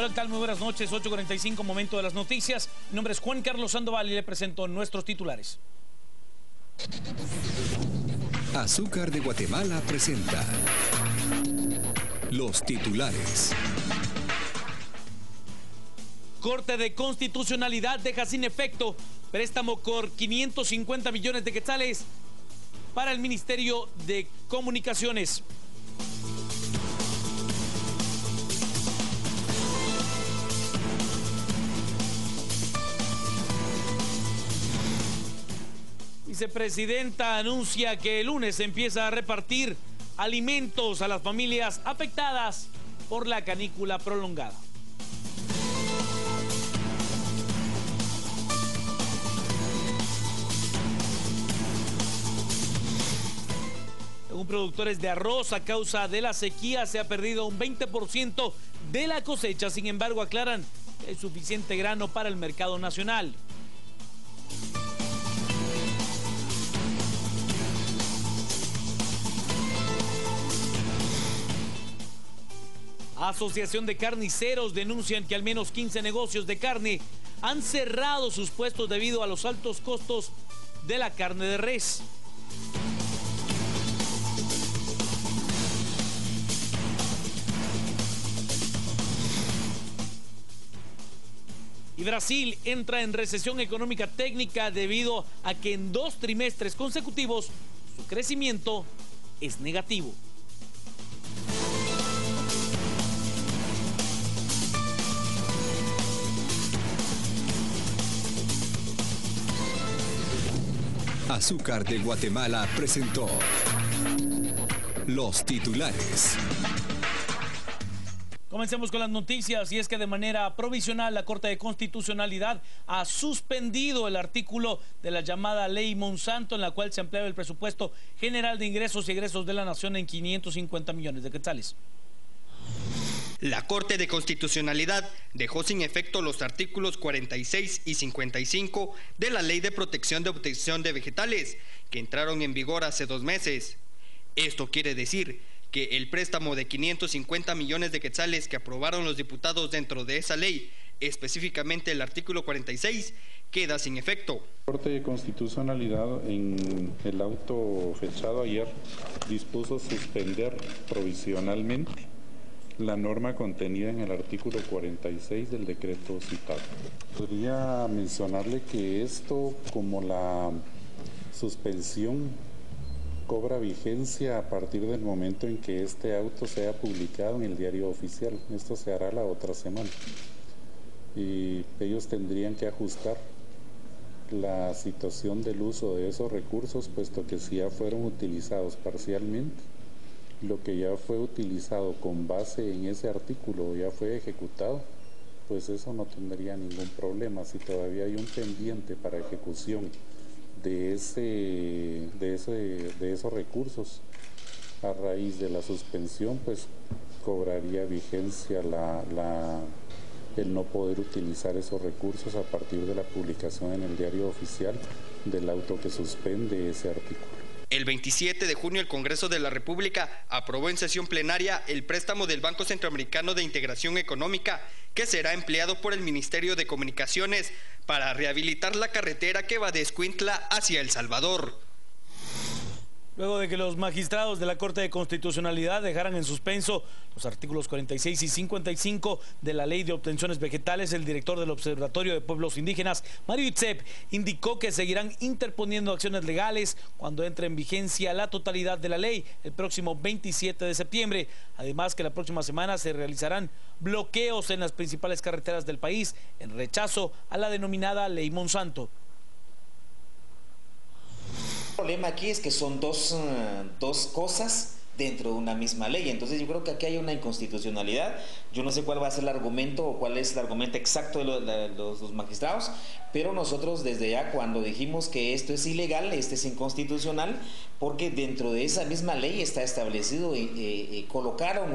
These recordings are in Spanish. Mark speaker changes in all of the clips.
Speaker 1: Hola, ¿qué tal? Muy buenas noches, 8:45, momento de las noticias. Mi nombre es Juan Carlos Sandoval y le presento nuestros titulares.
Speaker 2: Azúcar de Guatemala presenta los titulares.
Speaker 1: Corte de Constitucionalidad deja sin efecto préstamo por 550 millones de quetzales para el Ministerio de Comunicaciones. Vicepresidenta anuncia que el lunes se empieza a repartir alimentos a las familias afectadas por la canícula prolongada. Según productores de arroz, a causa de la sequía se ha perdido un 20% de la cosecha. Sin embargo, aclaran que hay suficiente grano para el mercado nacional. Asociación de Carniceros denuncian que al menos 15 negocios de carne han cerrado sus puestos debido a los altos costos de la carne de res. Y Brasil entra en recesión económica técnica debido a que en 2 trimestres consecutivos su crecimiento es negativo.
Speaker 2: Azúcar de Guatemala presentó los titulares.
Speaker 1: Comencemos con las noticias, y es que de manera provisional la Corte de Constitucionalidad ha suspendido el artículo de la llamada Ley Monsanto, en la cual se ampliaba el presupuesto general de ingresos y egresos de la nación en 550 millones de quetzales.
Speaker 3: La Corte de Constitucionalidad dejó sin efecto los artículos 46 y 55 de la Ley de Protección de Obtención de Vegetales, que entraron en vigor hace 2 meses. Esto quiere decir que el préstamo de 550 millones de quetzales que aprobaron los diputados dentro de esa ley, específicamente el artículo 46, queda sin efecto.
Speaker 4: La Corte de Constitucionalidad, en el auto fechado ayer, dispuso suspender provisionalmente la norma contenida en el artículo 46 del decreto citado. Podría mencionarle que esto, como la suspensión, cobra vigencia a partir del momento en que este auto sea publicado en el diario oficial. Esto se hará la otra semana. Y ellos tendrían que ajustar la situación del uso de esos recursos, puesto que si ya fueron utilizados parcialmente, lo que ya fue utilizado con base en ese artículo ya fue ejecutado, pues eso no tendría ningún problema. Si todavía hay un pendiente para ejecución de esos recursos a raíz de la suspensión, pues cobraría vigencia el no poder utilizar esos recursos a partir de la publicación en el diario oficial del auto que suspende ese artículo.
Speaker 3: El 27 de junio el Congreso de la República aprobó en sesión plenaria el préstamo del Banco Centroamericano de Integración Económica, que será empleado por el Ministerio de Comunicaciones para rehabilitar la carretera que va de Escuintla hacia El Salvador.
Speaker 1: Luego de que los magistrados de la Corte de Constitucionalidad dejaran en suspenso los artículos 46 y 55 de la Ley de Obtenciones Vegetales, el director del Observatorio de Pueblos Indígenas, Mario Itzep, indicó que seguirán interponiendo acciones legales cuando entre en vigencia la totalidad de la ley el próximo 27 de septiembre. Además, que la próxima semana se realizarán bloqueos en las principales carreteras del país en rechazo a la denominada Ley Monsanto.
Speaker 5: El problema aquí es que son dos cosas dentro de una misma ley. Entonces yo creo que aquí hay una inconstitucionalidad. Yo no sé cuál va a ser el argumento o cuál es el argumento exacto de los magistrados, pero nosotros desde ya cuando dijimos que esto es ilegal, este es inconstitucional, porque dentro de esa misma ley está establecido, colocaron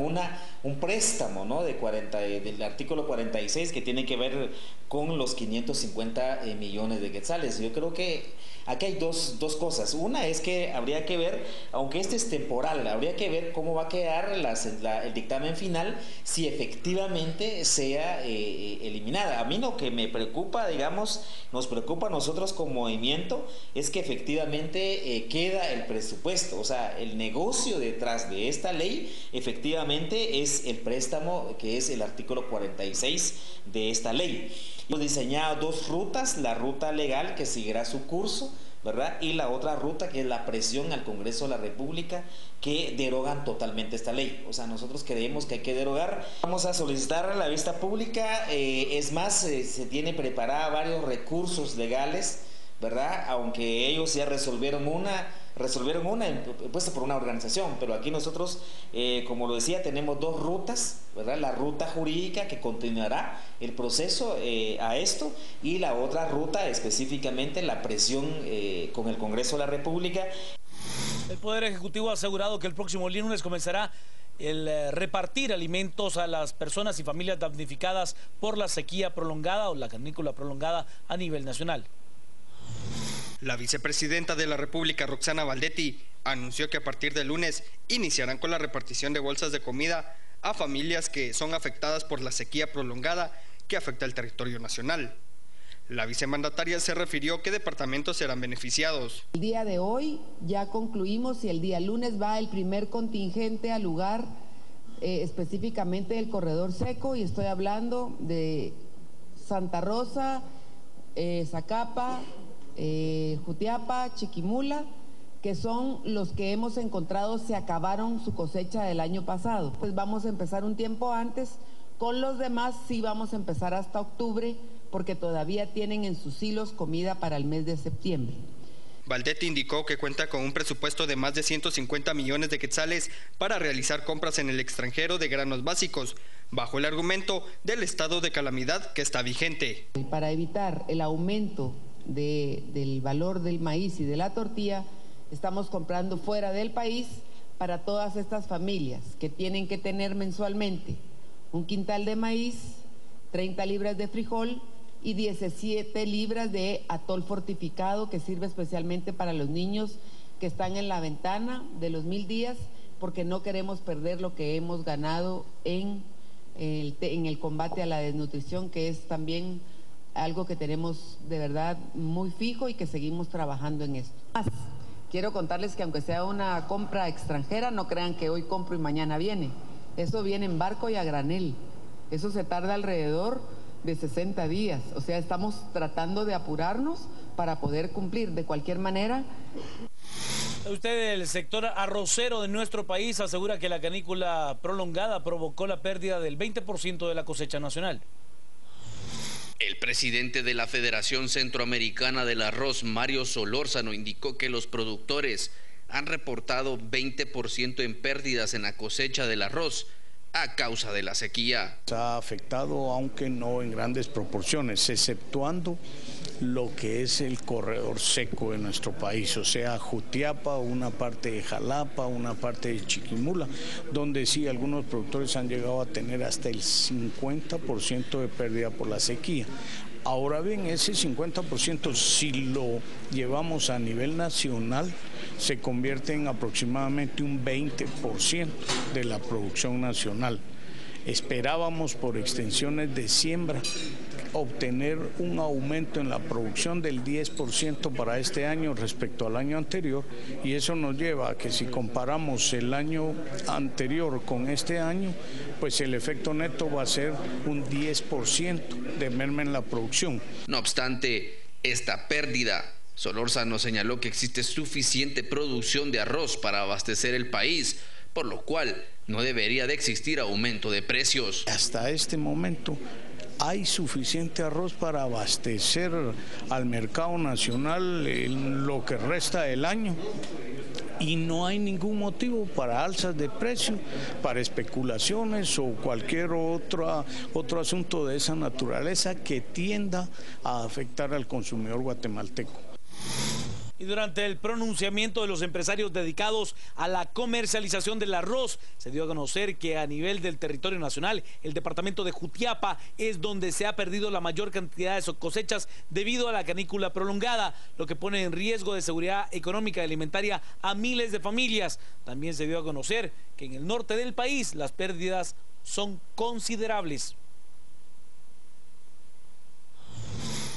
Speaker 5: un préstamo, ¿no?, del artículo 46 que tiene que ver con los 550 millones de quetzales. Yo creo que aquí hay dos cosas. Una es que habría que ver, aunque este es temporal, habría habría que ver cómo va a quedar el dictamen final si efectivamente sea eliminada. A mí lo que me preocupa, digamos, nos preocupa a nosotros como movimiento, es que efectivamente queda el presupuesto, o sea, el negocio detrás de esta ley efectivamente es el préstamo, que es el artículo 46 de esta ley. Hemos diseñado dos rutas, la ruta legal que seguirá su curso, ¿verdad? Y la otra ruta que es la presión al Congreso de la República, que derogan totalmente esta ley. O sea, nosotros creemos que hay que derogar. Vamos a solicitar la vista pública, es más, se tiene preparada varios recursos legales, ¿verdad? Aunque ellos ya resolvieron una puesta por una organización, pero aquí nosotros, como lo decía, tenemos dos rutas, ¿verdad? La ruta jurídica que continuará el proceso a esto, y la otra ruta específicamente la presión con el Congreso de la República.
Speaker 1: El Poder Ejecutivo ha asegurado que el próximo lunes comenzará el repartir alimentos a las personas y familias damnificadas por la sequía prolongada o la canícula prolongada a nivel nacional.
Speaker 3: La vicepresidenta de la República, Roxana Baldetti, anunció que a partir del lunes iniciarán con la repartición de bolsas de comida a familias que son afectadas por la sequía prolongada que afecta al territorio nacional. La vicemandataria se refirió que departamentos serán beneficiados.
Speaker 6: El día de hoy ya concluimos y el día lunes va el primer contingente al lugar específicamente del corredor seco, y estoy hablando de Santa Rosa, Zacapa, Jutiapa, Chiquimula, que son los que hemos encontrado se acabaron su cosecha del año pasado. Pues vamos a empezar un tiempo antes, con los demás sí vamos a empezar hasta octubre, porque todavía tienen en sus silos comida para el mes de septiembre.
Speaker 3: Baldetti indicó que cuenta con un presupuesto de más de 150 millones de quetzales para realizar compras en el extranjero de granos básicos, bajo el argumento del estado de calamidad que está vigente.
Speaker 6: Para evitar el aumento del valor del maíz y de la tortilla, estamos comprando fuera del país para todas estas familias que tienen que tener mensualmente un quintal de maíz, 30 libras de frijol y 17 libras de atol fortificado, que sirve especialmente para los niños que están en la ventana de los 1000 días, porque no queremos perder lo que hemos ganado en el combate a la desnutrición, que es también algo que tenemos de verdad muy fijo y que seguimos trabajando en esto. Quiero contarles que aunque sea una compra extranjera, no crean que hoy compro y mañana viene. Eso viene en barco y a granel. Eso se tarda alrededor de 60 días. O sea, estamos tratando de apurarnos para poder cumplir. De cualquier manera.
Speaker 1: Usted, el sector arrocero de nuestro país, asegura que la canícula prolongada provocó la pérdida del 20% de la cosecha nacional.
Speaker 7: El presidente de la Federación Centroamericana del Arroz, Mario Solórzano, indicó que los productores han reportado 20% en pérdidas en la cosecha del arroz a causa de la sequía.
Speaker 8: Ha afectado, aunque no en grandes proporciones, exceptuando lo que es el corredor seco de nuestro país, o sea, Jutiapa, una parte de Jalapa, una parte de Chiquimula, donde sí algunos productores han llegado a tener hasta el 50% de pérdida por la sequía. Ahora bien, ese 50%, si lo llevamos a nivel nacional, se convierte en aproximadamente un 20% de la producción nacional. Esperábamos, por extensiones de siembra, obtener un aumento en la producción del 10% para este año respecto al año anterior, y eso nos lleva a que si comparamos el año anterior con este año, pues el efecto neto va a ser un 10% de merma en la producción.
Speaker 7: No obstante esta pérdida, Solórzano señaló que existe suficiente producción de arroz para abastecer el país, por lo cual no debería de existir aumento de precios.
Speaker 8: Hasta este momento hay suficiente arroz para abastecer al mercado nacional en lo que resta del año, y no hay ningún motivo para alzas de precio, para especulaciones o cualquier otro asunto de esa naturaleza que tienda a afectar al consumidor guatemalteco.
Speaker 1: Y durante el pronunciamiento de los empresarios dedicados a la comercialización del arroz, se dio a conocer que a nivel del territorio nacional, el departamento de Jutiapa es donde se ha perdido la mayor cantidad de cosechas debido a la canícula prolongada, lo que pone en riesgo de seguridad económica y alimentaria a miles de familias. También se dio a conocer que en el norte del país las pérdidas son considerables.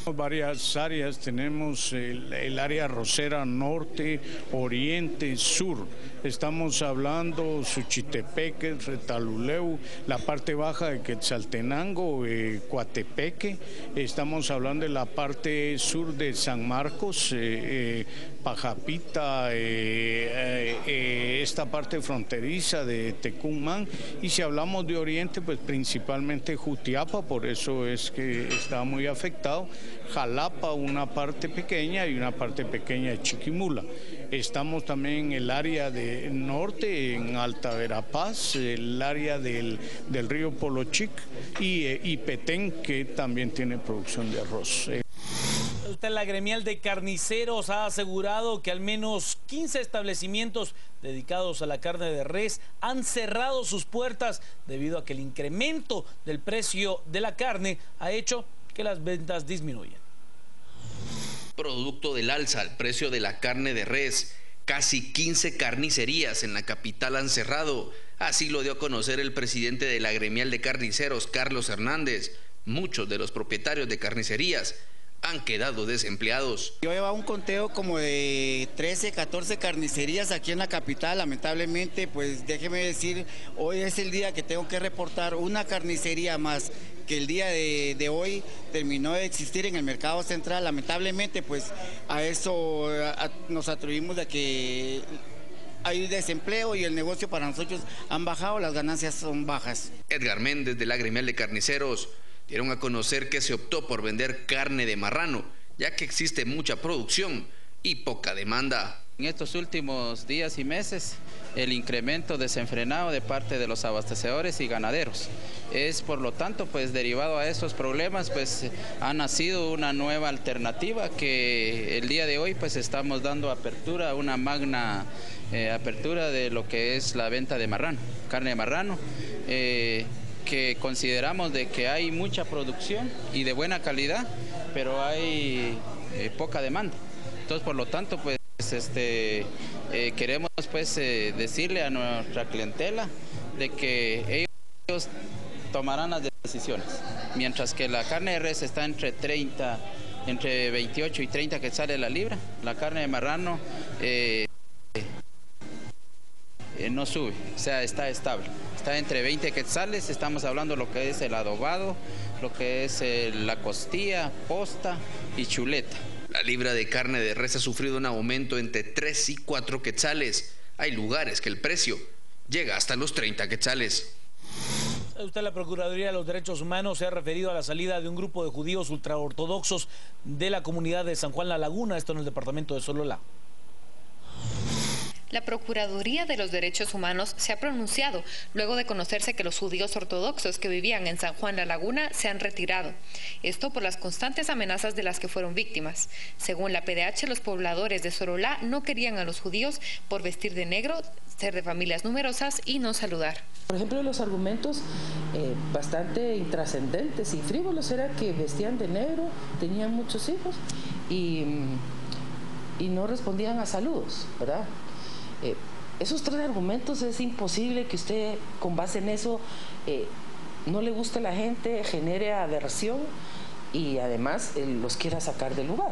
Speaker 8: Varias áreas, tenemos el área arrocera norte, oriente, sur. Estamos hablando Suchitepeque, Retaluleu, la parte baja de Quetzaltenango, Coatepeque. Estamos hablando de la parte sur de San Marcos, Pajapita, esta parte fronteriza de Tecumán. Y si hablamos de oriente, pues principalmente Jutiapa, por eso es que está muy afectado. Jalapa, una parte pequeña, y una parte pequeña de Chiquimula. Estamos también en el área de norte, en Alta Verapaz, el área del río Polochic y Petén, que también tiene producción de arroz.
Speaker 1: La gremial de carniceros ha asegurado que al menos 15 establecimientos dedicados a la carne de res han cerrado sus puertas debido a que el incremento del precio de la carne ha hecho que las ventas disminuyan.
Speaker 7: Producto del alza al precio de la carne de res, casi 15 carnicerías en la capital han cerrado. Así lo dio a conocer el presidente de la gremial de carniceros, Carlos Hernández. Muchos de los propietarios de carnicerías han quedado desempleados.
Speaker 9: Yo llevaba un conteo como de 13, 14 carnicerías aquí en la capital. Lamentablemente, pues déjeme decir, hoy es el día que tengo que reportar una carnicería más, que el día de hoy terminó de existir en el mercado central. Lamentablemente, pues a eso nos atribuimos de que hay desempleo y el negocio para nosotros han bajado, las ganancias son bajas.
Speaker 7: Edgar Méndez de la gremial de carniceros dieron a conocer que se optó por vender carne de marrano, ya que existe mucha producción y poca demanda.
Speaker 10: En estos últimos días y meses, el incremento desenfrenado de parte de los abastecedores y ganaderos. Es por lo tanto, pues derivado a esos problemas, pues ha nacido una nueva alternativa que el día de hoy pues estamos dando apertura, una magna apertura de lo que es la venta de marrano, carne de marrano, que consideramos de que hay mucha producción y de buena calidad, pero hay poca demanda. Entonces, por lo tanto, pues queremos pues decirle a nuestra clientela de que ellos tomarán las decisiones. Mientras que la carne de res está entre 28 y 30 quetzales la libra, la carne de marrano no sube, o sea, está estable. Está entre 20 quetzales, estamos hablando lo que es el adobado, lo que es la costilla, posta y chuleta.
Speaker 7: La libra de carne de res ha sufrido un aumento entre 3 y 4 quetzales. Hay lugares que el precio llega hasta los 30 quetzales.
Speaker 1: La Procuraduría de los Derechos Humanos se ha referido a la salida de un grupo de judíos ultraortodoxos de la comunidad de San Juan La Laguna, esto en el departamento de Sololá.
Speaker 11: La Procuraduría de los Derechos Humanos se ha pronunciado luego de conocerse que los judíos ortodoxos que vivían en San Juan La Laguna se han retirado. Esto por las constantes amenazas de las que fueron víctimas. Según la PDH, los pobladores de Sololá no querían a los judíos por vestir de negro, ser de familias numerosas y no saludar.
Speaker 12: Por ejemplo, los argumentos bastante intrascendentes y frívolos era que vestían de negro, tenían muchos hijos y no respondían a saludos, ¿verdad? Esos tres argumentos es imposible que usted con base en eso no le guste a la gente, genere aversión y además los quiera sacar del lugar,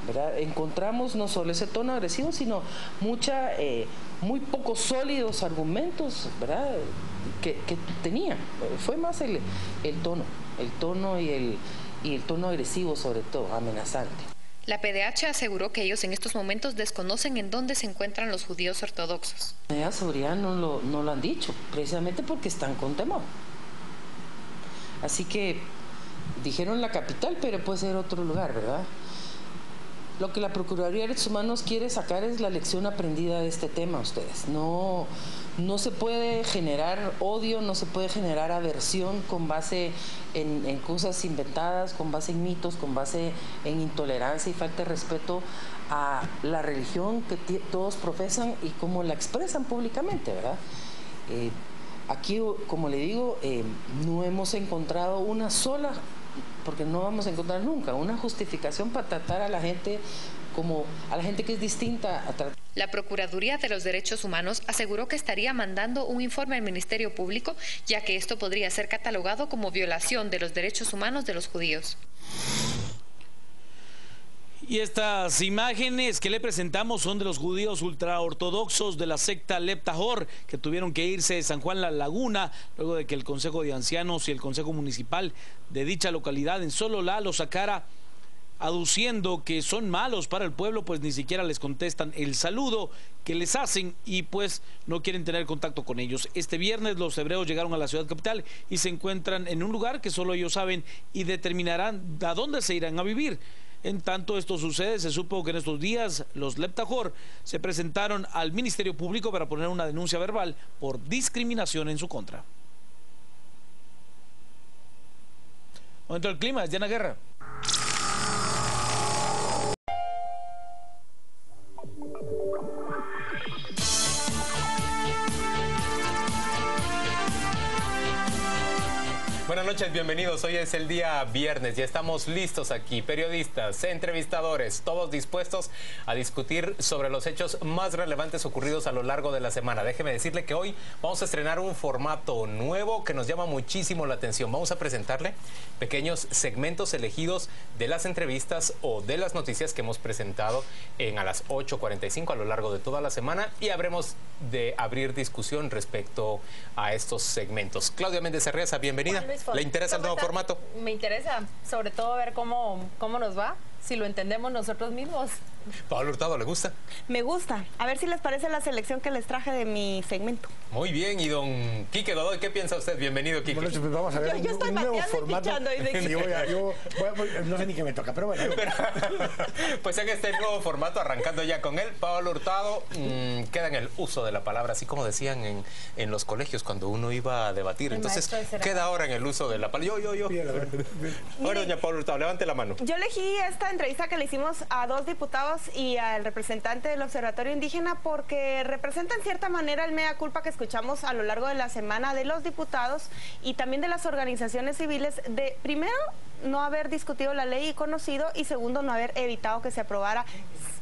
Speaker 12: ¿verdad? Encontramos no solo ese tono agresivo, sino muy poco sólidos argumentos, ¿verdad? que tenía. Fue más el tono y el tono agresivo, sobre todo, amenazante.
Speaker 11: La PDH aseguró que ellos en estos momentos desconocen en dónde se encuentran los judíos ortodoxos.
Speaker 12: La seguridad no lo han dicho, precisamente porque están con temor. Así que dijeron la capital, pero puede ser otro lugar, ¿verdad? Lo que la Procuraduría de Derechos Humanos quiere sacar es la lección aprendida de este tema, ustedes. No No se puede generar odio, no se puede generar aversión con base en cosas inventadas, con base en mitos, con base en intolerancia y falta de respeto a la religión que todos profesan y cómo la expresan públicamente, ¿verdad? Aquí, como le digo, no hemos encontrado una sola, porque no vamos a encontrar nunca, una justificación para tratar a la gente como a la gente que es distinta a tratar.
Speaker 11: La Procuraduría de los Derechos Humanos aseguró que estaría mandando un informe al Ministerio Público, ya que esto podría ser catalogado como violación de los derechos humanos de los judíos.
Speaker 1: Y estas imágenes que le presentamos son de los judíos ultraortodoxos de la secta Leb Tahor, que tuvieron que irse de San Juan La Laguna luego de que el Consejo de Ancianos y el Consejo Municipal de dicha localidad en Sololá los sacara, aduciendo que son malos para el pueblo, pues ni siquiera les contestan el saludo que les hacen y pues no quieren tener contacto con ellos. Este viernes los hebreos llegaron a la ciudad capital y se encuentran en un lugar que solo ellos saben y determinarán a dónde se irán a vivir. En tanto esto sucede, se supo que en estos días los Leb Tahor se presentaron al Ministerio Público para poner una denuncia verbal por discriminación en su contra. Momento del clima, es Diana Guerra.
Speaker 13: Buenas noches, bienvenidos. Hoy es el día viernes, ya estamos listos aquí, periodistas, entrevistadores, todos dispuestos a discutir sobre los hechos más relevantes ocurridos a lo largo de la semana. Déjeme decirle que hoy vamos a estrenar un formato nuevo que nos llama muchísimo la atención. Vamos a presentarle pequeños segmentos elegidos de las entrevistas o de las noticias que hemos presentado a las 8:45 a lo largo de toda la semana y habremos de abrir discusión respecto a estos segmentos. Claudia Méndez Arreza, bienvenida. ¿Le interesa el nuevo formato?
Speaker 14: Me interesa, sobre todo ver cómo nos va, si lo entendemos nosotros mismos.
Speaker 13: Pablo Hurtado, ¿le gusta?
Speaker 15: Me gusta. A ver si les parece la selección que les traje de mi segmento.
Speaker 13: Muy bien, y don Quique Godoy, ¿qué piensa usted? Bienvenido, Quique.
Speaker 15: Bueno,
Speaker 16: pues vamos a ver
Speaker 15: yo
Speaker 16: un nuevo formato. Yo no sé ni qué me toca, pero bueno.
Speaker 13: Pues en este nuevo formato, arrancando ya con él, Pablo Hurtado queda en el uso de la palabra, así como decían en los colegios cuando uno iba a debatir. Entonces, queda ahora en el uso de la palabra. Yo. Ahora, doña Pablo Hurtado, levante la mano.
Speaker 15: Yo elegí esta entrevista que le hicimos a 2 diputados y al representante del Observatorio Indígena porque representa en cierta manera el mea culpa que escuchamos a lo largo de la semana de los diputados y también de las organizaciones civiles de, primero, no haber discutido la ley y conocido, y segundo, no haber evitado que se aprobara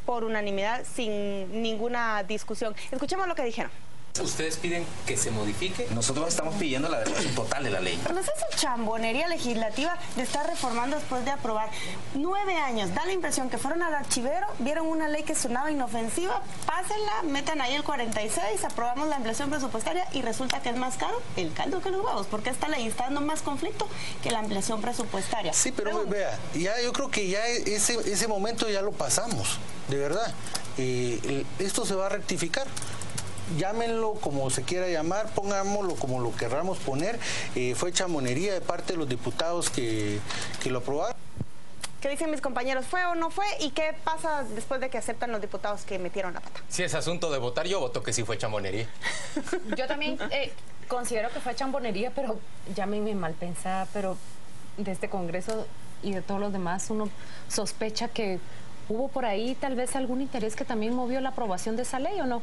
Speaker 15: por unanimidad sin ninguna discusión. Escuchemos lo que dijeron.
Speaker 13: ¿Ustedes piden que se modifique?
Speaker 17: Nosotros estamos pidiendo la derogación total de la ley.
Speaker 15: Pero es esa chambonería legislativa de estar reformando después de aprobar 9 años. Da la impresión que fueron al archivero, vieron una ley que sonaba inofensiva, pásenla, metan ahí el 46, aprobamos la ampliación presupuestaria y resulta que es más caro el caldo que los huevos, porque esta ley está dando más conflicto que la ampliación presupuestaria.
Speaker 16: Sí, pero vea, ya yo creo que ya ese momento ya lo pasamos, de verdad. Esto se va a rectificar. Llámenlo como se quiera llamar, pongámoslo como lo querramos poner. Fue chamonería de parte de los diputados que lo aprobaron.
Speaker 15: ¿Qué dicen mis compañeros? ¿Fue o no fue? ¿Y qué pasa después de que aceptan los diputados que metieron la pata?
Speaker 13: Si es asunto de votar, yo voto que sí fue chamonería.
Speaker 14: Yo también considero que fue chambonería, pero llámenme mal pensada, pero de este Congreso y de todos los demás uno sospecha que hubo por ahí tal vez algún interés que también movió la aprobación de esa ley, ¿o no?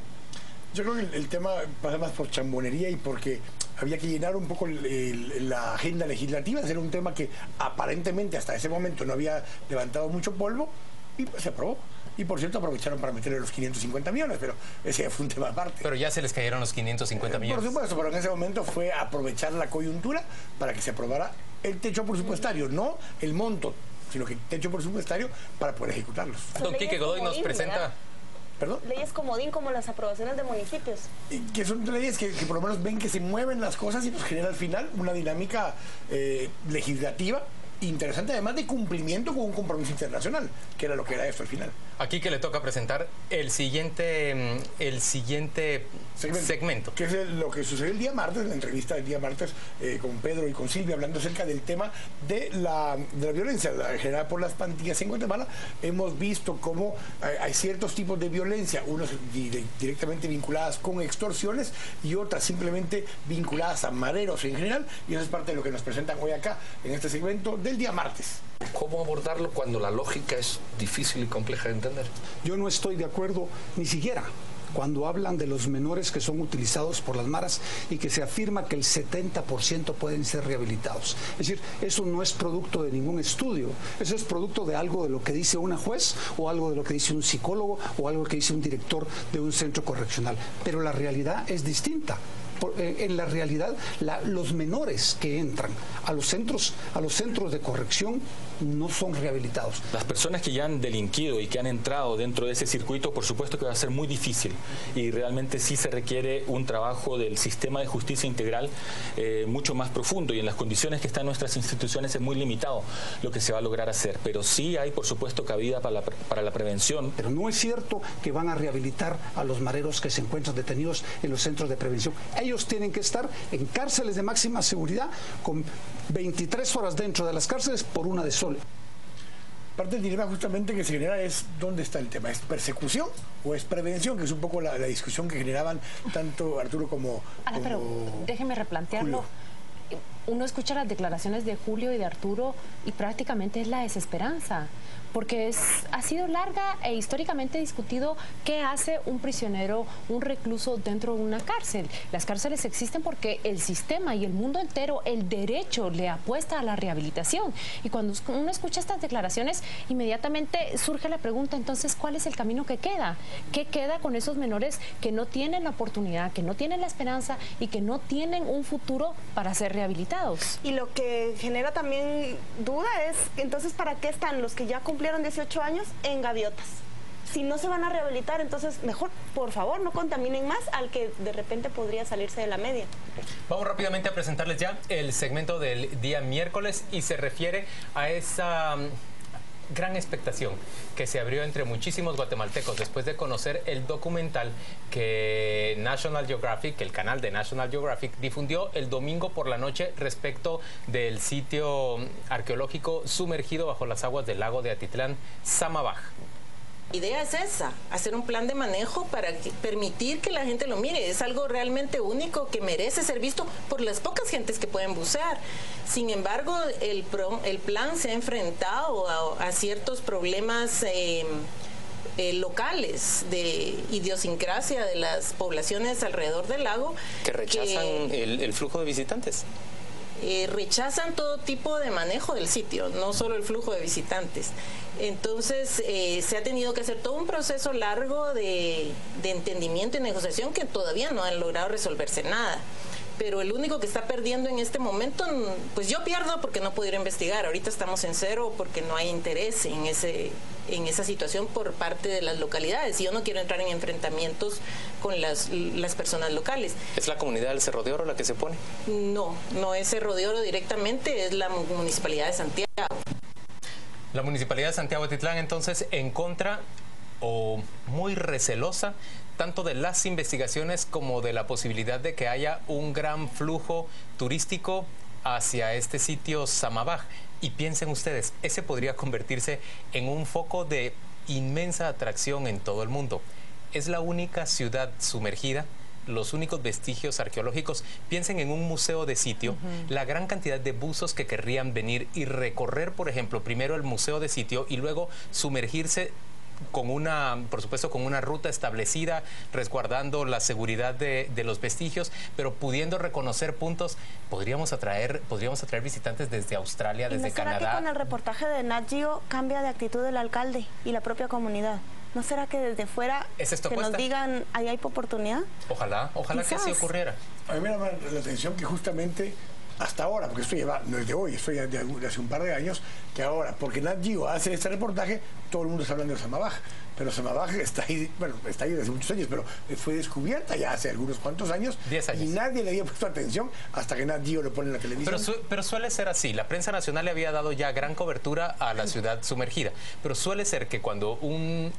Speaker 16: Yo creo que el tema pasa más por chambonería y porque había que llenar un poco la agenda legislativa, hacer un tema que aparentemente hasta ese momento no había levantado mucho polvo y pues se aprobó. Y por cierto aprovecharon para meterle los 550 millones, pero ese fue un tema aparte.
Speaker 13: Pero ya se les cayeron los 550 millones.
Speaker 16: Por supuesto, pero en ese momento fue aprovechar la coyuntura para que se aprobara el techo presupuestario, no el monto, sino que el techo presupuestario para poder ejecutarlos.
Speaker 13: Don Quique Godoy nos presenta...
Speaker 16: ¿Perdón?
Speaker 15: Leyes comodín como las aprobaciones de municipios.
Speaker 16: Que son leyes que por lo menos ven que se mueven las cosas y nos genera al final una dinámica legislativa interesante, además de cumplimiento con un compromiso internacional, que era lo que era esto al final.
Speaker 13: Aquí que le toca presentar el siguiente segmento.
Speaker 16: Que es lo que sucedió el día martes, en la entrevista del día martes con Pedro y con Silvia, hablando acerca del tema de la violencia generada por las pandillas en Guatemala. Hemos visto cómo hay ciertos tipos de violencia, unos directamente vinculadas con extorsiones y otras simplemente vinculadas a mareros en general, y eso es parte de lo que nos presentan hoy acá en este segmento del día martes.
Speaker 18: ¿Cómo abordarlo cuando la lógica es difícil y compleja de entender?
Speaker 19: Yo no estoy de acuerdo ni siquiera cuando hablan de los menores que son utilizados por las maras y que se afirma que el 70% pueden ser rehabilitados. Es decir, eso no es producto de ningún estudio, eso es producto de algo de lo que dice una juez o algo de lo que dice un psicólogo o algo que dice un director de un centro correccional. Pero la realidad es distinta. En la realidad, los menores que entran a los centros de corrección no son rehabilitados.
Speaker 20: Las personas que ya han delinquido y que han entrado dentro de ese circuito, por supuesto que va a ser muy difícil, y realmente sí se requiere un trabajo del sistema de justicia integral mucho más profundo, y en las condiciones que están nuestras instituciones es muy limitado lo que se va a lograr hacer, pero sí hay por supuesto cabida para la prevención.
Speaker 19: Pero no es cierto que van a rehabilitar a los mareros que se encuentran detenidos en los centros de prevención. Ellos tienen que estar en cárceles de máxima seguridad con 23 horas dentro de las cárceles por una de sol.
Speaker 16: Parte del dilema justamente que se genera es ¿dónde está el tema? ¿Es persecución o es prevención? Que es un poco la discusión que generaban tanto Arturo como
Speaker 14: pero déjeme replantearlo.
Speaker 16: Julio.
Speaker 14: Uno escucha las declaraciones de Julio y de Arturo y prácticamente es la desesperanza, porque ha sido larga e históricamente discutido qué hace un prisionero, un recluso dentro de una cárcel. Las cárceles existen porque el sistema y el mundo entero, el derecho, le apuesta a la rehabilitación. Y cuando uno escucha estas declaraciones, inmediatamente surge la pregunta, entonces, ¿cuál es el camino que queda? ¿Qué queda con esos menores que no tienen la oportunidad, que no tienen la esperanza y que no tienen un futuro para ser rehabilitados?
Speaker 15: Y lo que genera también duda es, entonces, ¿para qué están los que ya cumplieron 18 años en gaviotas? Si no se van a rehabilitar, entonces mejor, por favor, no contaminen más al que de repente podría salirse de la media.
Speaker 13: Vamos rápidamente a presentarles ya el segmento del día miércoles, y se refiere a esa gran expectación que se abrió entre muchísimos guatemaltecos después de conocer el documental que National Geographic, el canal de National Geographic, difundió el domingo por la noche respecto del sitio arqueológico sumergido bajo las aguas del lago de Atitlán, Samabaj.
Speaker 21: La idea es esa, hacer un plan de manejo para permitir que la gente lo mire. Es algo realmente único que merece ser visto por las pocas gentes que pueden bucear. Sin embargo, el plan se ha enfrentado a ciertos problemas locales de idiosincrasia de las poblaciones alrededor del lago.
Speaker 13: Que rechazan el flujo de visitantes.
Speaker 21: Rechazan todo tipo de manejo del sitio, no solo el flujo de visitantes. Entonces se ha tenido que hacer todo un proceso largo de entendimiento y negociación que todavía no han logrado resolverse nada. Pero el único que está perdiendo en este momento, pues yo pierdo porque no puedo ir a investigar. Ahorita estamos en cero porque no hay interés en esa situación por parte de las localidades. Y yo no quiero entrar en enfrentamientos con las personas locales.
Speaker 13: ¿Es la comunidad del Cerro de Oro la que se opone?
Speaker 21: No es Cerro de Oro directamente, es la Municipalidad de Santiago.
Speaker 13: La Municipalidad de Santiago de Atitlán, entonces, en contra o muy recelosa tanto de las investigaciones como de la posibilidad de que haya un gran flujo turístico hacia este sitio Samabaj. Y piensen ustedes, ese podría convertirse en un foco de inmensa atracción en todo el mundo. Es la única ciudad sumergida, los únicos vestigios arqueológicos. Piensen en un museo de sitio, la gran cantidad de buzos que querrían venir y recorrer, por ejemplo, primero el museo de sitio y luego sumergirse con por supuesto, con una ruta establecida, resguardando la seguridad de los vestigios, pero pudiendo reconocer puntos. Podríamos atraer visitantes desde Australia, desde Canadá.
Speaker 15: ¿No será que con el reportaje de Nat Geo cambia de actitud el alcalde y la propia comunidad? ¿No será que desde fuera que nos digan ahí hay oportunidad?
Speaker 13: Ojalá que así ocurriera.
Speaker 16: A mí me llama la atención que justamente hasta ahora, porque esto lleva, no es de hoy, esto ya de hace un par de años, que ahora, porque Nat Geo hace este reportaje, todo el mundo está hablando de Samabaj, pero Samabaj está ahí, bueno, está ahí desde muchos años, pero fue descubierta ya hace algunos cuantos años,
Speaker 13: 10 años.
Speaker 16: Y nadie le había puesto atención hasta que Nat Geo lo pone en la televisión.
Speaker 13: Pero suele ser así, la prensa nacional le había dado ya gran cobertura a la ciudad sumergida, pero suele ser que cuando un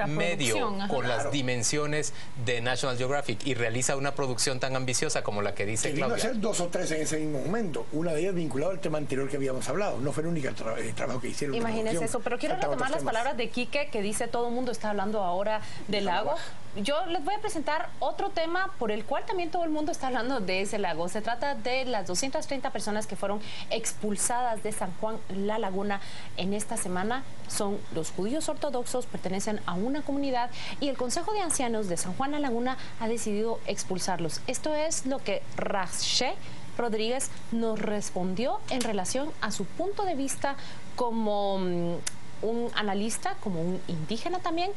Speaker 13: medio con las dimensiones de National Geographic y realiza una producción tan ambiciosa como la que dice Claudia.
Speaker 16: Vino a ser 2 o 3 en ese mismo momento, una de ellas vinculada al tema anterior que habíamos hablado, no fue el único trabajo que hicieron.
Speaker 14: Imagínense eso, pero quiero retomar las palabras de Quique, que dice todo el mundo está hablando ahora del lago. Yo les voy a presentar otro tema por el cual también todo el mundo está hablando de ese lago. Se trata de las 230 personas que fueron expulsadas de San Juan La Laguna en esta semana. Son los judíos ortodoxos, pertenecen a una comunidad y el Consejo de Ancianos de San Juan La Laguna ha decidido expulsarlos. Esto es lo que Rashe Rodríguez nos respondió en relación a su punto de vista como un analista, como un indígena también,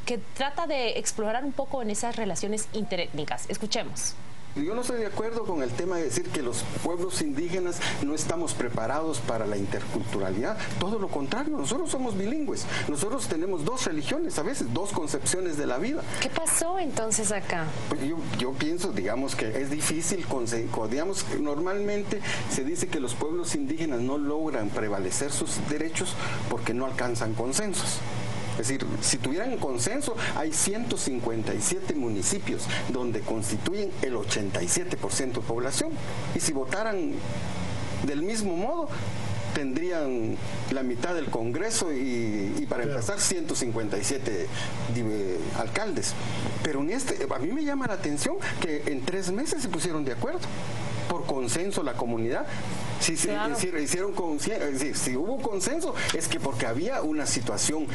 Speaker 14: que trata de explorar un poco en esas relaciones interétnicas. Escuchemos.
Speaker 2: Yo no estoy de acuerdo con el tema de decir que los pueblos indígenas no estamos preparados para la interculturalidad. Todo lo contrario, nosotros somos bilingües. Nosotros tenemos 2 religiones, a veces 2 concepciones de la vida.
Speaker 14: ¿Qué pasó entonces acá?
Speaker 2: Pues yo pienso, digamos, que es difícil, digamos, normalmente se dice que los pueblos indígenas no logran prevalecer sus derechos porque no alcanzan consensos. Es decir, si tuvieran consenso, hay 157 municipios donde constituyen el 87% de población. Y si votaran del mismo modo, tendrían la mitad del Congreso y para empezar 157 alcaldes. Pero a mí me llama la atención que en 3 meses se pusieron de acuerdo. Por consenso la comunidad. Si hubo consenso es que porque había una situación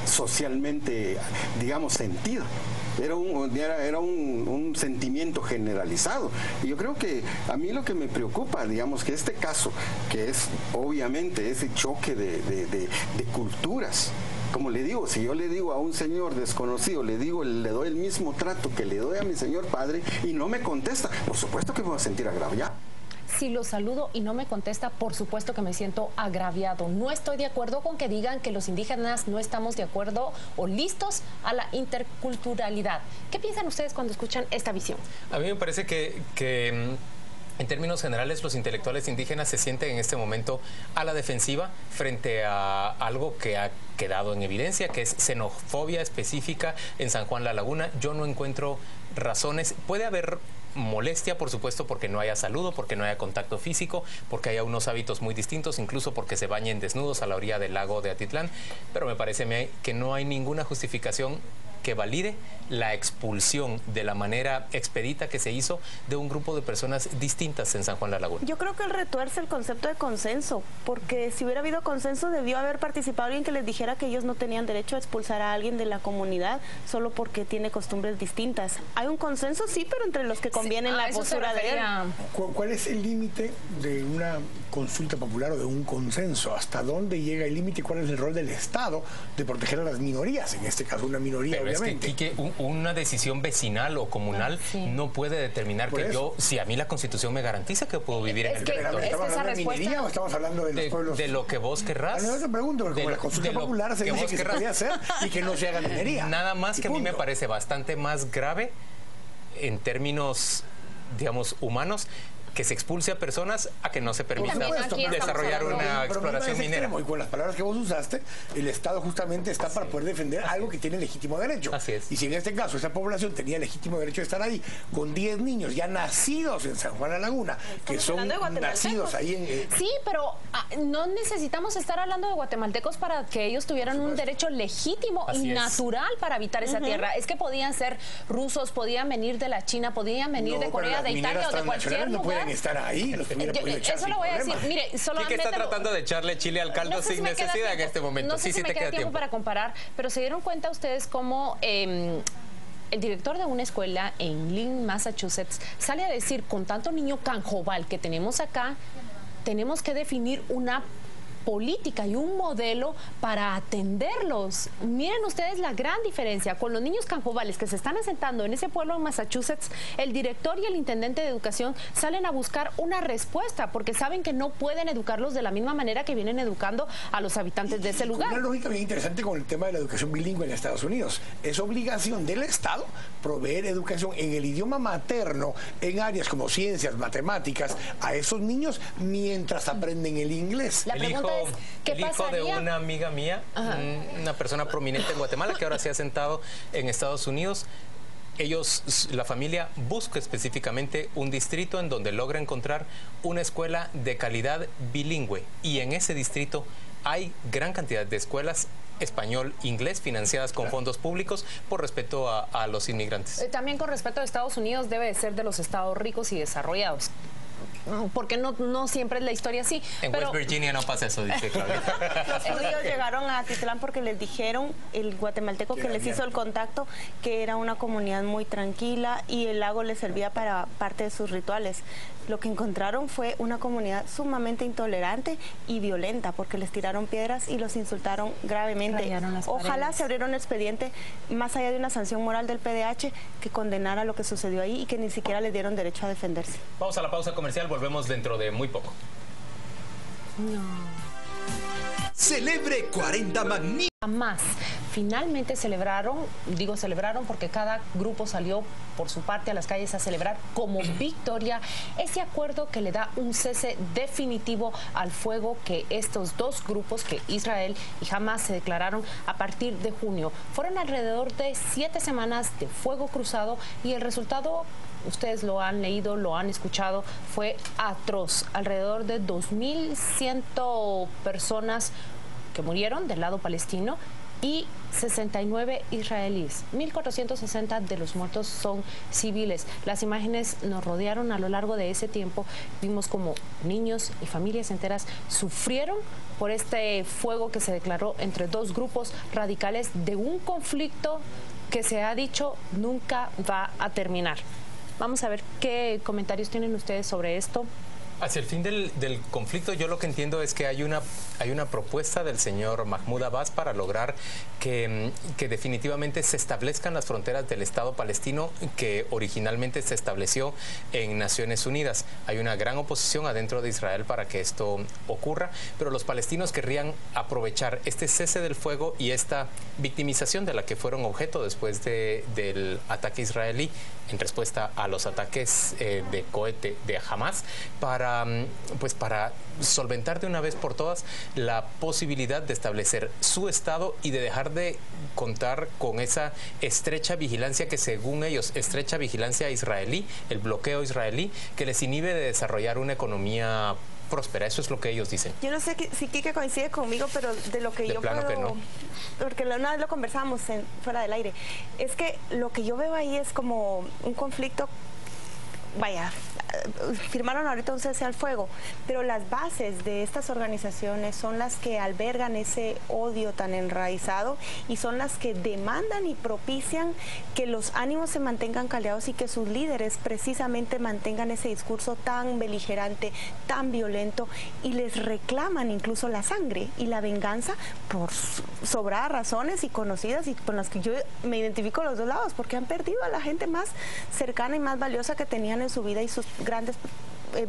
Speaker 2: socialmente, digamos, sentida. Era un sentimiento generalizado. Y yo creo que a mí lo que me preocupa, digamos, que este caso, que es obviamente ese choque de culturas. Como le digo, si yo le digo a un señor desconocido, le doy el mismo trato que le doy a mi señor padre y no me contesta, por supuesto que me voy a sentir agraviado.
Speaker 14: Si lo saludo y no me contesta, por supuesto que me siento agraviado. No estoy de acuerdo con que digan que los indígenas no estamos de acuerdo o listos a la interculturalidad. ¿Qué piensan ustedes cuando escuchan esta visión?
Speaker 13: A mí me parece que en términos generales, los intelectuales indígenas se sienten en este momento a la defensiva frente a algo que ha quedado en evidencia, que es xenofobia específica en San Juan La Laguna. Yo no encuentro razones. Puede haber molestia, por supuesto, porque no haya saludo, porque no haya contacto físico, porque haya unos hábitos muy distintos, incluso porque se bañen desnudos a la orilla del lago de Atitlán, pero me parece que no hay ninguna justificación que valide la expulsión de la manera expedita que se hizo de un grupo de personas distintas en San Juan La Laguna.
Speaker 15: Yo creo que él retuerce el concepto de consenso, porque si hubiera habido consenso debió haber participado alguien que les dijera que ellos no tenían derecho a expulsar a alguien de la comunidad solo porque tiene costumbres distintas. Hay un consenso, sí, pero entre los que convienen la postura de él.
Speaker 16: ¿Cuál es el límite de una consulta popular o de un consenso? ¿Hasta dónde llega el límite? ¿Cuál es el rol del Estado de proteger a las minorías? En este caso, una minoría,
Speaker 13: pero
Speaker 16: obviamente.
Speaker 13: Es que, Quique, una decisión vecinal o comunal no puede determinar que si a mí la Constitución me garantiza que puedo vivir en el territorio.
Speaker 16: ¿Estamos hablando de minería o estamos hablando de los pueblos?
Speaker 13: De lo que vos querrás.
Speaker 16: No te pregunto, porque como la consulta popular se dice que se puede hacer y que no se haga minería.
Speaker 13: Nada más que a mí me parece bastante más grave en términos, digamos, humanos, que se expulse a personas a que no se permita desarrollar una exploración minera.
Speaker 16: Y con las palabras que vos usaste, el Estado justamente está para poder defender algo que tiene legítimo derecho.
Speaker 13: Así es.
Speaker 16: Y si en este caso esa población tenía legítimo derecho de estar ahí, con 10 niños ya nacidos en San Juan La Laguna, que son nacidos ahí en...
Speaker 14: Sí, pero no necesitamos estar hablando de guatemaltecos para que ellos tuvieran un derecho legítimo y natural para habitar esa tierra. Es que podían ser rusos, podían venir de la China, podían venir de Corea, de Italia o de cualquier lugar.
Speaker 16: Estar ahí, los que
Speaker 14: eso lo voy a decir. Mire, solamente
Speaker 13: está tratando de echarle chile al caldo sin necesidad en este momento.
Speaker 14: No sé si me queda tiempo para comparar, pero se dieron cuenta ustedes cómo el director de una escuela en Lynn, Massachusetts, sale a decir, con tanto niño canjobal que tenemos acá, tenemos que definir una política y un modelo para atenderlos. Miren ustedes la gran diferencia con los niños canjobales que se están asentando en ese pueblo en Massachusetts. El director y el intendente de educación salen a buscar una respuesta porque saben que no pueden educarlos de la misma manera que vienen educando a los habitantes de ese lugar.
Speaker 16: Una lógica bien interesante con el tema de la educación bilingüe en Estados Unidos. Es obligación del Estado proveer educación en el idioma materno en áreas como ciencias, matemáticas, a esos niños mientras aprenden el inglés.
Speaker 14: La pregunta es, ¿qué pasaría?
Speaker 13: El hijo de una amiga mía, una persona prominente en Guatemala que ahora se ha sentado en Estados Unidos, la familia busca específicamente un distrito en donde logra encontrar una escuela de calidad bilingüe, y en ese distrito hay gran cantidad de escuelas español, inglés, financiadas con fondos públicos por respeto a los inmigrantes.
Speaker 14: También con respeto a Estados Unidos debe de ser de los estados ricos y desarrollados. Porque no siempre es la historia así.
Speaker 13: En West Virginia no pasa eso, dice Claudia.
Speaker 15: Los judíos llegaron a Atitlán porque les dijeron, el guatemalteco que les hizo el contacto, que era una comunidad muy tranquila y el lago les servía para parte de sus rituales. Lo que encontraron fue una comunidad sumamente intolerante y violenta porque les tiraron piedras y los insultaron gravemente. Ojalá se abriera un expediente más allá de una sanción moral del PDH que condenara lo que sucedió ahí y que ni siquiera les dieron derecho a defenderse.
Speaker 13: Vamos a la pausa comercial, volvemos dentro de muy poco.
Speaker 4: Celebre 40 magníficos.
Speaker 14: Más. Finalmente celebraron porque cada grupo salió por su parte a las calles a celebrar como victoria ese acuerdo que le da un cese definitivo al fuego que estos dos grupos, que Israel y Hamas, se declararon a partir de junio. Fueron alrededor de 7 semanas de fuego cruzado y el resultado, ustedes lo han leído, lo han escuchado, fue atroz. Alrededor de 2.100 personas que murieron del lado palestino y 69 israelíes. 1.460 de los muertos son civiles. Las imágenes nos rodearon a lo largo de ese tiempo. Vimos como niños y familias enteras sufrieron por este fuego que se declaró entre dos grupos radicales de un conflicto que se ha dicho nunca va a terminar. Vamos a ver qué comentarios tienen ustedes sobre esto.
Speaker 13: Hacia el fin del conflicto, yo lo que entiendo es que hay una propuesta del señor Mahmoud Abbas para lograr que definitivamente se establezcan las fronteras del Estado palestino que originalmente se estableció en Naciones Unidas. Hay una gran oposición adentro de Israel para que esto ocurra, pero los palestinos querrían aprovechar este cese del fuego y esta victimización de la que fueron objeto después del ataque israelí en respuesta a los ataques de cohete de Hamas para solventar de una vez por todas la posibilidad de establecer su Estado y de dejar de contar con esa estrecha vigilancia que, según ellos, estrecha vigilancia israelí, el bloqueo israelí, que les inhibe de desarrollar una economía próspera. Eso es lo que ellos dicen.
Speaker 15: Yo no sé si Quique coincide conmigo, pero de lo que yo puedo... Que no. Porque una vez lo conversamos fuera del aire. Es que lo que yo veo ahí es como un conflicto, firmaron ahorita un cese al fuego, pero las bases de estas organizaciones son las que albergan ese odio tan enraizado y son las que demandan y propician que los ánimos se mantengan caldeados y que sus líderes precisamente mantengan ese discurso tan beligerante, tan violento, y les reclaman incluso la sangre y la venganza por sobradas razones y conocidas y con las que yo me identifico a los dos lados, porque han perdido a la gente más cercana y más valiosa que tenían en su vida y sus grandes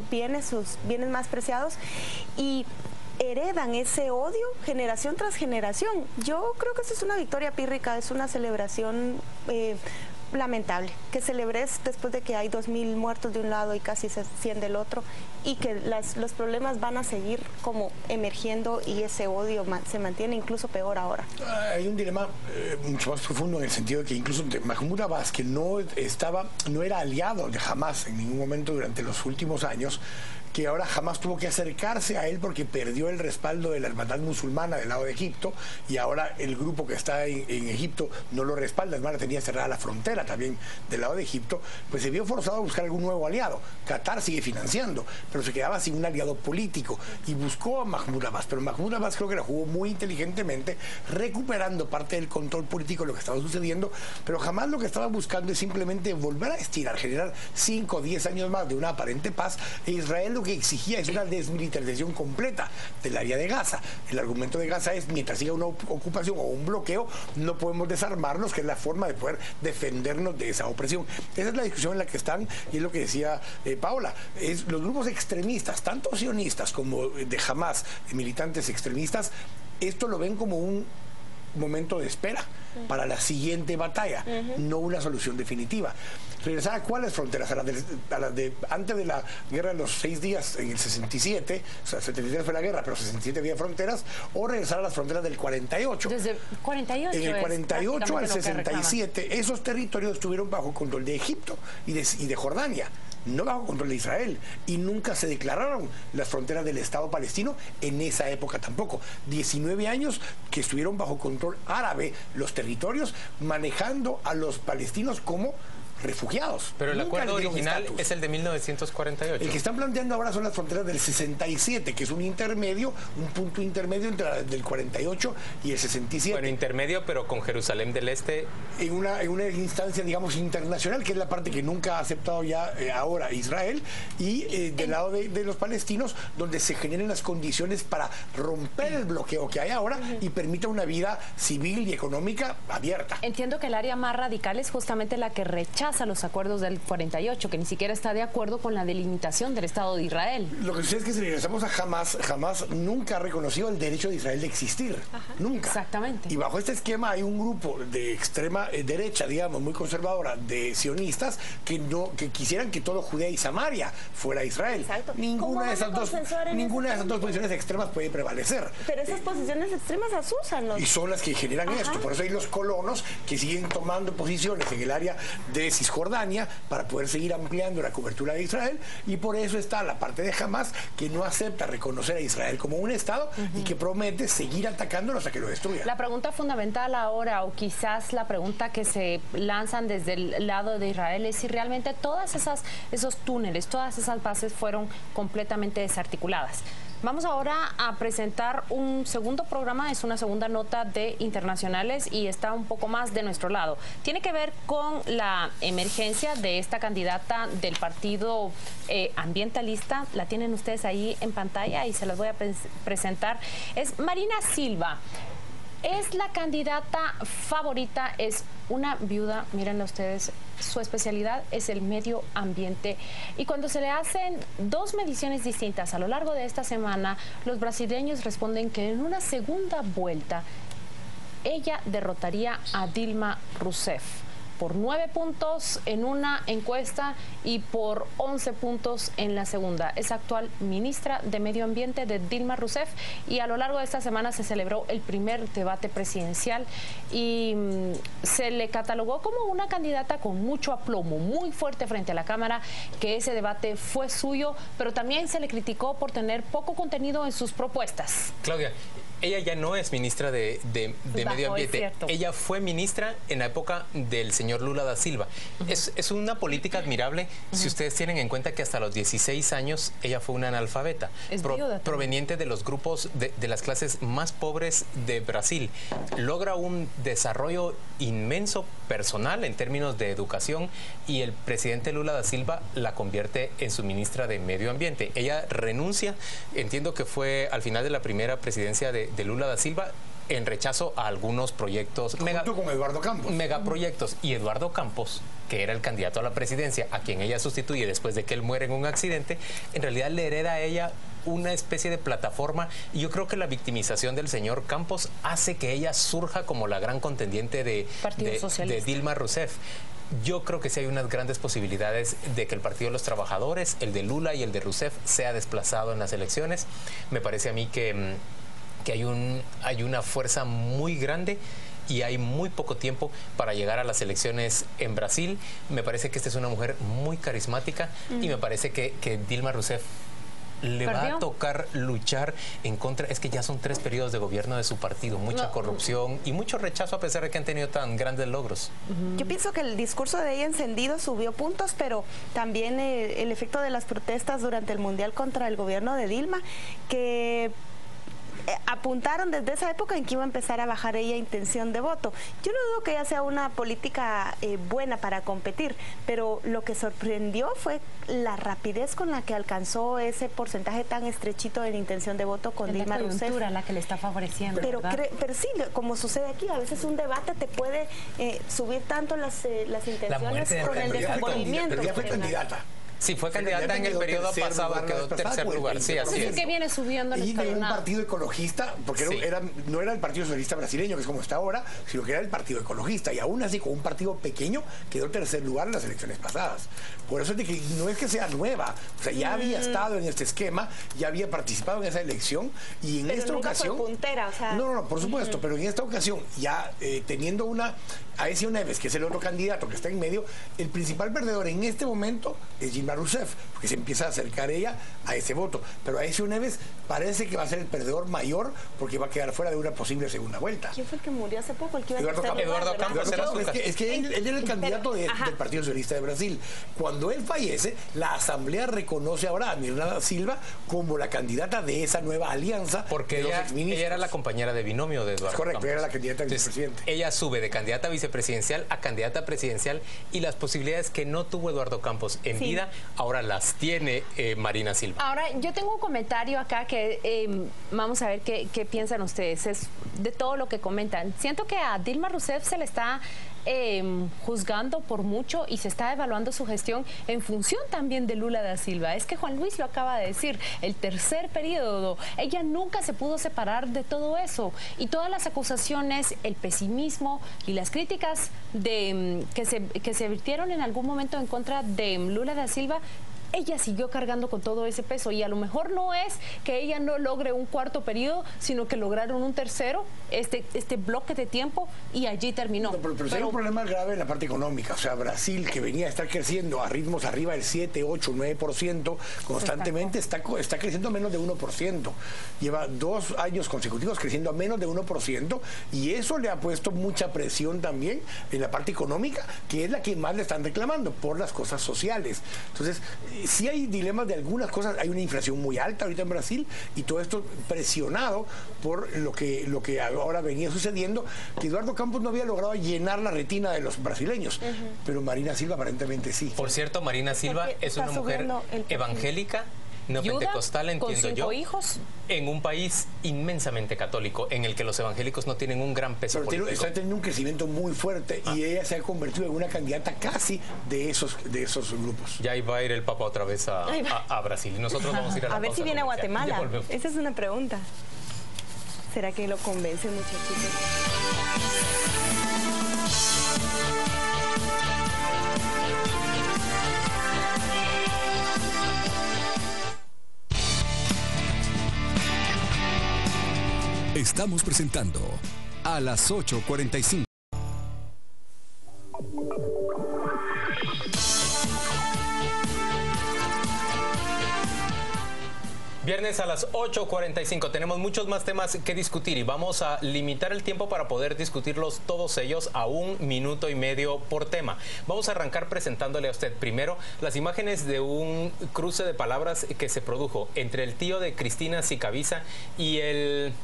Speaker 15: bienes, sus bienes más preciados, y heredan ese odio generación tras generación. Yo creo que eso es una victoria pírrica, es una celebración lamentable, que celebres después de que hay 2.000 muertos de un lado y casi 100 del otro, y que los problemas van a seguir como emergiendo y ese odio se mantiene incluso peor ahora.
Speaker 16: Hay un dilema mucho más profundo en el sentido de que incluso Mahmoud Abbas, que no era aliado de Hamas en ningún momento durante los últimos años, que ahora jamás tuvo que acercarse a él porque perdió el respaldo de la hermandad musulmana del lado de Egipto, y ahora el grupo que está en Egipto no lo respalda, es más, tenía cerrada la frontera. Palestina, también del lado de Egipto, pues se vio forzado a buscar algún nuevo aliado. Qatar sigue financiando, pero se quedaba sin un aliado político y buscó a Mahmoud Abbas, pero Mahmoud Abbas creo que la jugó muy inteligentemente, recuperando parte del control político de lo que estaba sucediendo, pero jamás lo que estaba buscando es simplemente volver a estirar, generar 5 o 10 años más de una aparente paz, e Israel lo que exigía es una desmilitarización completa del área de Gaza. El argumento de Gaza es, mientras siga una ocupación o un bloqueo, no podemos desarmarnos, que es la forma de poder defendernos de esa opresión. Esa es la discusión en la que están, y es lo que decía Paola, es los grupos extremistas, tanto sionistas como de Hamas, militantes extremistas, esto lo ven como un momento de espera para la siguiente batalla, no una solución definitiva. Regresar a cuáles fronteras, a las de antes de la guerra de los 6 días en el 67, o sea, 73 fue la guerra, pero 67 había fronteras, o regresar a las fronteras del 48.
Speaker 14: Desde 48.
Speaker 16: En el 48 al 67, esos territorios estuvieron bajo control de Egipto y de Jordania, no bajo control de Israel, y nunca se declararon las fronteras del Estado palestino en esa época tampoco. 19 años que estuvieron bajo control árabe los territorios, manejando a los palestinos como refugiados.
Speaker 13: Pero el acuerdo original es el de 1948.
Speaker 16: El que están planteando ahora son las fronteras del 67, que es un intermedio, un punto intermedio entre el 48 y el 67.
Speaker 13: Bueno, intermedio, pero con Jerusalén del Este.
Speaker 16: En una instancia, digamos, internacional, que es la parte que nunca ha aceptado ya ahora Israel, y del lado de los palestinos, donde se generen las condiciones para romper el bloqueo que hay ahora y permita una vida civil y económica abierta.
Speaker 14: Entiendo que el área más radical es justamente la que rechaza los acuerdos del 48, que ni siquiera está de acuerdo con la delimitación del Estado de Israel.
Speaker 16: Lo que sucede es que si regresamos a Hamas nunca ha reconocido el derecho de Israel de existir. Nunca.
Speaker 14: Exactamente.
Speaker 16: Y bajo este esquema hay un grupo de extrema derecha, digamos, muy conservadora, de sionistas, que quisieran que todo Judea y Samaria fuera Israel.
Speaker 15: Exacto.
Speaker 16: Ninguna de esas dos posiciones extremas puede prevalecer.
Speaker 15: Pero esas posiciones extremas asusan.
Speaker 16: Y son las que generan esto. Por eso hay los colonos que siguen tomando posiciones en el área de Cisjordania para poder seguir ampliando la cobertura de Israel, y por eso está la parte de Hamas, que no acepta reconocer a Israel como un Estado y que promete seguir atacándolo hasta que lo destruya.
Speaker 14: La pregunta fundamental ahora, o quizás la pregunta que se lanzan desde el lado de Israel, es si realmente todas esos túneles, todas esas bases fueron completamente desarticuladas. Vamos ahora a presentar un segundo programa, es una segunda nota de internacionales y está un poco más de nuestro lado. Tiene que ver con la emergencia de esta candidata del partido ambientalista. La tienen ustedes ahí en pantalla y se las voy a presentar. Es Marina Silva. Es la candidata favorita, es una viuda, mírenla ustedes, su especialidad es el medio ambiente. Y cuando se le hacen 2 mediciones distintas a lo largo de esta semana, los brasileños responden que en una segunda vuelta ella derrotaría a Dilma Rousseff por 9 puntos en una encuesta y por 11 puntos en la segunda. Es actual ministra de Medio Ambiente de Dilma Rousseff, y a lo largo de esta semana se celebró el primer debate presidencial y se le catalogó como una candidata con mucho aplomo, muy fuerte frente a la Cámara, que ese debate fue suyo, pero también se le criticó por tener poco contenido en sus propuestas.
Speaker 13: Claudia, ella ya no es ministra de Medio Ambiente. Ella fue ministra en la época del señor Lula da Silva. Es una política admirable si ustedes tienen en cuenta que hasta los 16 años ella fue una analfabeta, proveniente de los grupos de las clases más pobres de Brasil. Logra un desarrollo inmenso personal en términos de educación, y el presidente Lula da Silva la convierte en su ministra de Medio Ambiente. Ella renuncia, entiendo que fue al final de la primera presidencia de Lula da Silva, en rechazo a algunos proyectos
Speaker 16: con Eduardo Campos.
Speaker 13: Megaproyectos. Y Eduardo Campos, que era el candidato a la presidencia, a quien ella sustituye después de que él muere en un accidente, en realidad le hereda a ella una especie de plataforma, y yo creo que la victimización del señor Campos hace que ella surja como la gran contendiente de Dilma Rousseff. Yo creo que sí hay unas grandes posibilidades de que el Partido de los Trabajadores, el de Lula y el de Rousseff, sea desplazado en las elecciones. Me parece a mí que hay una fuerza muy grande y hay muy poco tiempo para llegar a las elecciones en Brasil. Me parece que esta es una mujer muy carismática y me parece que Dilma Rousseff le va a tocar luchar en contra, es que ya son 3 periodos de gobierno de su partido, mucha corrupción y mucho rechazo a pesar de que han tenido tan grandes logros.
Speaker 15: Yo pienso que el discurso de ella encendido subió puntos, pero también el efecto de las protestas durante el Mundial contra el gobierno de Dilma, que apuntaron desde esa época en que iba a empezar a bajar ella intención de voto. Yo no dudo que ella sea una política buena para competir, pero lo que sorprendió fue la rapidez con la que alcanzó ese porcentaje tan estrechito de intención de voto con Dilma Rousseff.
Speaker 14: La que le está favoreciendo.
Speaker 15: Pero sí, como sucede aquí, a veces un debate te puede subir tanto las intenciones con el desenvolvimiento.
Speaker 16: Pero ya fue candidata.
Speaker 13: Sí, fue candidata en el periodo pasado, quedó tercer lugar. Sí, así es.
Speaker 14: Que viene subiendo
Speaker 16: y de un partido ecologista, porque no era el Partido Socialista Brasileño, que es como está ahora, sino que era el Partido Ecologista. Y aún así, con un partido pequeño, quedó tercer lugar en las elecciones pasadas. Por eso es de que no es que sea nueva, o sea, ya había estado en este esquema, ya había participado en esa elección, y en esta ocasión...
Speaker 15: Fue puntera, o sea...
Speaker 16: No, por supuesto, pero en esta ocasión, ya teniendo Aécio Neves, que es el otro candidato que está en medio, el principal perdedor en este momento es Dilma Rousseff, porque se empieza a acercar ella a ese voto. Pero Aécio Neves parece que va a ser el perdedor mayor, porque va a quedar fuera de una posible segunda vuelta.
Speaker 15: ¿Quién fue el que murió hace poco? El que iba
Speaker 13: Eduardo Campos era su
Speaker 16: es que él era el candidato del Partido Socialista de Brasil. Cuando él fallece, la Asamblea reconoce ahora a Mirna Silva como la candidata de esa nueva alianza.
Speaker 13: Porque ella era la compañera de binomio de Eduardo
Speaker 16: Campos.
Speaker 13: Correcto,
Speaker 16: era la candidata a vicepresidente.
Speaker 13: Ella sube de candidata a vicepresidencial a candidata presidencial, y las posibilidades que no tuvo Eduardo Campos en vida, ahora las tiene Marina Silva.
Speaker 14: Ahora, yo tengo un comentario acá que vamos a ver qué piensan ustedes. Es de todo lo que comentan. Siento que a Dilma Rousseff se le está juzgando por mucho y se está evaluando su gestión en función también de Lula da Silva. Es que Juan Luis lo acaba de decir, el tercer periodo, ella nunca se pudo separar de todo eso, y todas las acusaciones, el pesimismo y las críticas que se vertieron en algún momento en contra de Lula da Silva, ella siguió cargando con todo ese peso, y a lo mejor no es que ella no logre un cuarto periodo, sino que lograron un tercero, este bloque de tiempo, y allí terminó.
Speaker 16: Pero hay un problema grave en la parte económica. O sea, Brasil, que venía a estar creciendo a ritmos arriba del 7, 8, 9% constantemente, está creciendo a menos de 1%. Lleva 2 años consecutivos creciendo a menos de 1%, y eso le ha puesto mucha presión también en la parte económica, que es la que más le están reclamando por las cosas sociales. Entonces, sí hay dilemas de algunas cosas. Hay una inflación muy alta ahorita en Brasil, y todo esto presionado por lo que ahora venía sucediendo, que Eduardo Campos no había logrado llenar la retina de los brasileños, pero Marina Silva aparentemente sí.
Speaker 13: Por cierto, Marina Silva es una mujer evangélica, neopentecostal, entiendo yo,
Speaker 14: hijos,
Speaker 13: en un país inmensamente católico, en el que los evangélicos no tienen un gran peso político.
Speaker 16: Está teniendo un crecimiento muy fuerte, y ella se ha convertido en una candidata casi de esos grupos.
Speaker 13: Ya iba a ir el Papa otra vez a Brasil, y nosotros vamos a ir a la
Speaker 15: ver si viene a Guatemala. Esa es una pregunta. ¿Será que lo convence, muchachitos?
Speaker 4: Estamos presentando a las 8:45.
Speaker 13: Viernes a las 8:45. Tenemos muchos más temas que discutir, y vamos a limitar el tiempo para poder discutirlos todos ellos a 1 minuto y medio por tema. Vamos a arrancar presentándole a usted primero las imágenes de un cruce de palabras que se produjo entre el tío de Cristina Sicavisa y el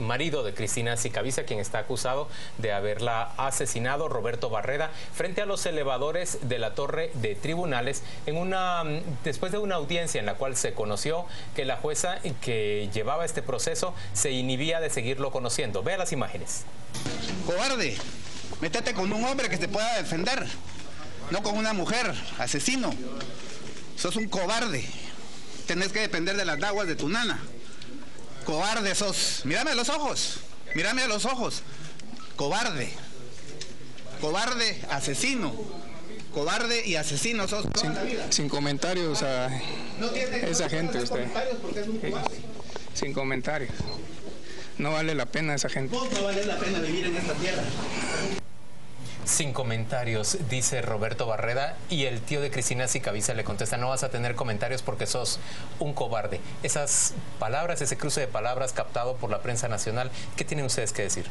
Speaker 13: marido de Cristina Sicavisa, quien está acusado de haberla asesinado, Roberto Barreda, frente a los elevadores de la torre de tribunales, después de una audiencia en la cual se conoció que la jueza que llevaba este proceso se inhibía de seguirlo conociendo. Vea las imágenes.
Speaker 5: Cobarde, métete con un hombre que te pueda defender, no con una mujer, asesino. Sos un cobarde, tenés que depender de las aguas de tu nana. Cobarde sos. Mírame a los ojos. Mírame a los ojos. Cobarde. Cobarde, asesino. Cobarde y asesino sos.
Speaker 22: Sin comentarios a esa gente, usted. Sin comentarios. No vale la pena esa gente.
Speaker 5: Vos no vale la pena vivir en esta tierra.
Speaker 13: Sin comentarios, dice Roberto Barreda, y el tío de Cristina Sicavisa le contesta: no vas a tener comentarios porque sos un cobarde. Esas palabras, ese cruce de palabras captado por la prensa nacional, ¿qué tienen ustedes que decir?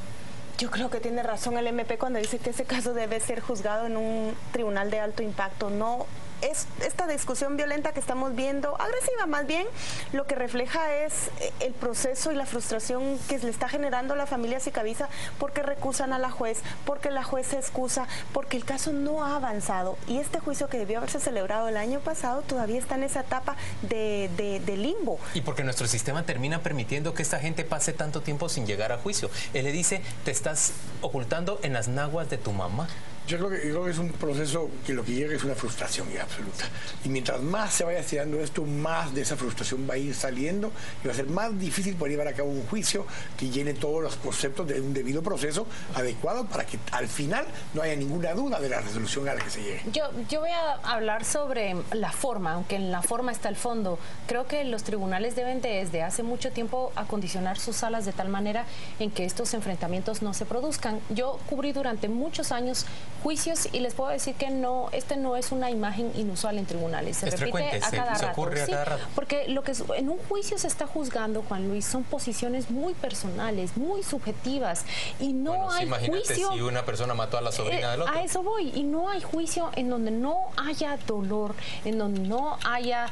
Speaker 15: Yo creo que tiene razón el MP cuando dice que ese caso debe ser juzgado en un tribunal de alto impacto. No es esta discusión violenta que estamos viendo, agresiva más bien, lo que refleja es el proceso y la frustración que le está generando a la familia Sicavisa porque recusan a la juez, porque la juez se excusa, porque el caso no ha avanzado. Y este juicio que debió haberse celebrado el año pasado todavía está en esa etapa de limbo.
Speaker 13: Y porque nuestro sistema termina permitiendo que esta gente pase tanto tiempo sin llegar a juicio. Él le dice: te estás ocultando en las naguas de tu mamá.
Speaker 16: Yo creo que es un proceso que lo que llega es una frustración ya absoluta. Y mientras más se vaya estirando esto, más de esa frustración va a ir saliendo y va a ser más difícil poder llevar a cabo un juicio que llene todos los conceptos de un debido proceso adecuado para que al final no haya ninguna duda de la resolución a la que se llegue.
Speaker 14: Yo voy a hablar sobre la forma, aunque en la forma está el fondo. Creo que los tribunales deben desde hace mucho tiempo acondicionar sus salas de tal manera en que estos enfrentamientos no se produzcan. Yo cubrí durante muchos años juicios y les puedo decir que no, no es una imagen inusual en tribunales. Se repite a cada rato.
Speaker 13: Ocurre a cada rato.
Speaker 14: Porque lo que en un juicio se está juzgando, Juan Luis, son posiciones muy personales, muy subjetivas y no hay
Speaker 13: imagínate
Speaker 14: juicio.
Speaker 13: Si una persona mató a la sobrina del otro.
Speaker 14: A eso voy, y no hay juicio en donde no haya dolor, en donde no haya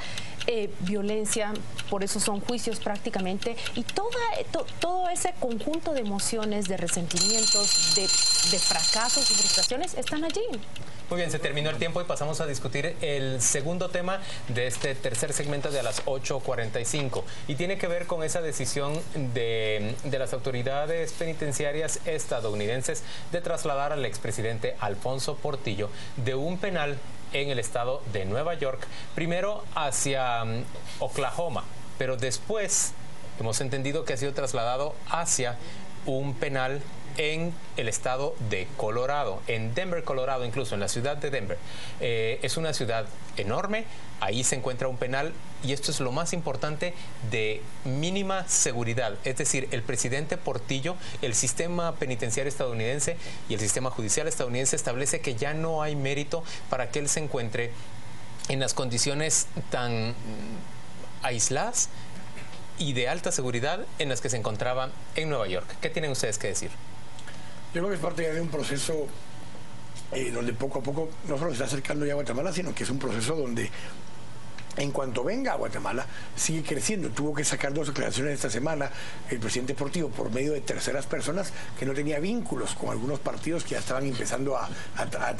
Speaker 14: violencia, por eso son juicios prácticamente, y todo ese conjunto de emociones, de resentimientos, de fracasos y frustraciones están allí.
Speaker 13: Muy bien, se terminó el tiempo y pasamos a discutir el segundo tema de este tercer segmento de a las 8:45 y tiene que ver con esa decisión de las autoridades penitenciarias estadounidenses de trasladar al expresidente Alfonso Portillo de un penal en el estado de Nueva York, primero hacia Oklahoma, pero después hemos entendido que ha sido trasladado hacia un penal en el estado de Colorado, en Denver, Colorado, incluso en la ciudad de Denver. Es una ciudad enorme, ahí se encuentra un penal y esto es lo más importante, de mínima seguridad. Es decir, el presidente Portillo, el sistema penitenciario estadounidense y el sistema judicial estadounidense establece que ya no hay mérito para que él se encuentre en las condiciones tan aisladas y de alta seguridad en las que se encontraba en Nueva York. ¿Qué tienen ustedes que decir?
Speaker 16: Yo creo que es parte ya de un proceso donde poco a poco no solo se está acercando ya a Guatemala, sino que es un proceso donde en cuanto venga a Guatemala sigue creciendo. Tuvo que sacar 2 declaraciones esta semana el presidente Portillo por medio de terceras personas que no tenía vínculos con algunos partidos que ya estaban empezando a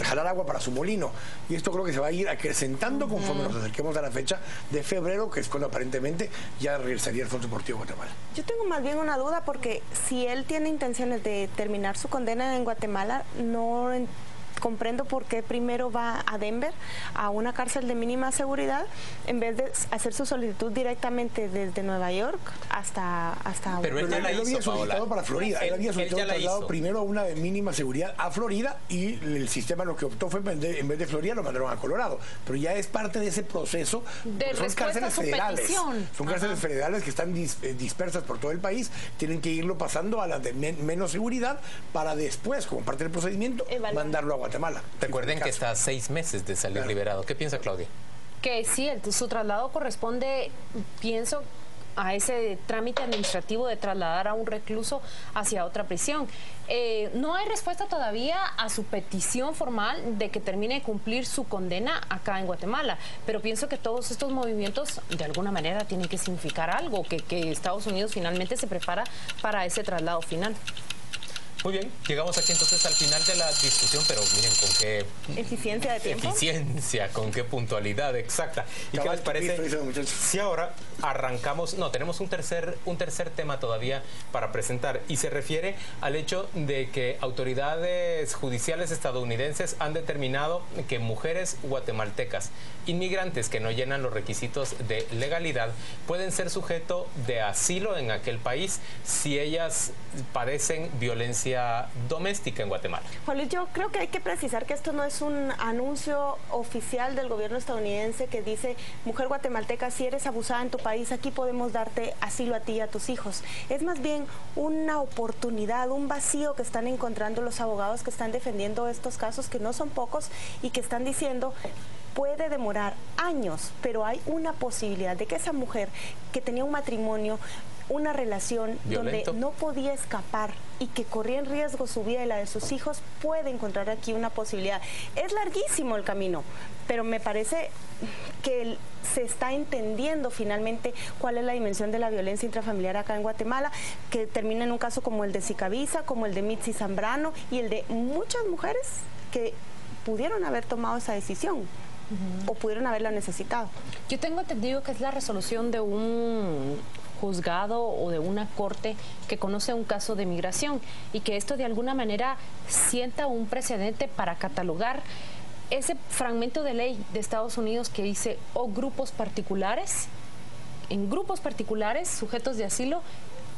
Speaker 16: jalar agua para su molino. Y esto creo que se va a ir acrecentando conforme nos acerquemos a la fecha de febrero, que es cuando aparentemente ya regresaría Alfonso Portillo a Guatemala.
Speaker 15: Yo tengo más bien una duda porque si él tiene intenciones de terminar su condena en Guatemala, no comprendo por qué primero va a Denver, a una cárcel de mínima seguridad, en vez de hacer su solicitud directamente desde Nueva York hasta
Speaker 13: Pero él ya la
Speaker 16: había solicitado para Florida. Él había solicitado traslado primero a una de mínima seguridad a Florida y el sistema lo que optó fue en vez de Florida lo mandaron a Colorado. Pero ya es parte de ese proceso. Son cárceles federales. Son cárceles federales que están dispersas por todo el país. Tienen que irlo pasando a las de menos seguridad para después, como parte del procedimiento, mandarlo a Guatemala.
Speaker 13: Recuerden que está a 6 meses de salir liberado. ¿Qué piensa Claudia?
Speaker 14: Que sí, su traslado corresponde, pienso, a ese trámite administrativo de trasladar a un recluso hacia otra prisión. No hay respuesta todavía a su petición formal de que termine de cumplir su condena acá en Guatemala, pero pienso que todos estos movimientos de alguna manera tienen que significar algo, que Estados Unidos finalmente se prepara para ese traslado final.
Speaker 13: Muy bien, llegamos aquí entonces al final de la discusión, pero miren con qué
Speaker 15: eficiencia de tiempo.
Speaker 13: Eficiencia, con qué puntualidad exacta. ¿Y qué les parece si ahora arrancamos? No, tenemos un tercer tema todavía para presentar y se refiere al hecho de que autoridades judiciales estadounidenses han determinado que mujeres guatemaltecas, inmigrantes que no llenan los requisitos de legalidad, pueden ser sujeto de asilo en aquel país si ellas padecen violencia violencia doméstica en Guatemala.
Speaker 15: Juan Luis, yo creo que hay que precisar que esto no es un anuncio oficial del gobierno estadounidense que dice, mujer guatemalteca, si eres abusada en tu país, aquí podemos darte asilo a ti y a tus hijos. Es más bien una oportunidad, un vacío que están encontrando los abogados que están defendiendo estos casos, que no son pocos, y que están diciendo, puede demorar años, pero hay una posibilidad de que esa mujer que tenía un matrimonio, una relación violento, donde no podía escapar y que corría en riesgo su vida y la de sus hijos, puede encontrar aquí una posibilidad. Es larguísimo el camino, pero me parece que se está entendiendo finalmente cuál es la dimensión de la violencia intrafamiliar acá en Guatemala, que termina en un caso como el de Sicavisa, como el de Mitzi Zambrano y el de muchas mujeres que pudieron haber tomado esa decisión o pudieron haberla necesitado.
Speaker 14: Yo tengo entendido que es la resolución de un juzgado o de una corte que conoce un caso de migración y que esto de alguna manera sienta un precedente para catalogar ese fragmento de ley de Estados Unidos que dice o grupos particulares, en grupos particulares sujetos de asilo.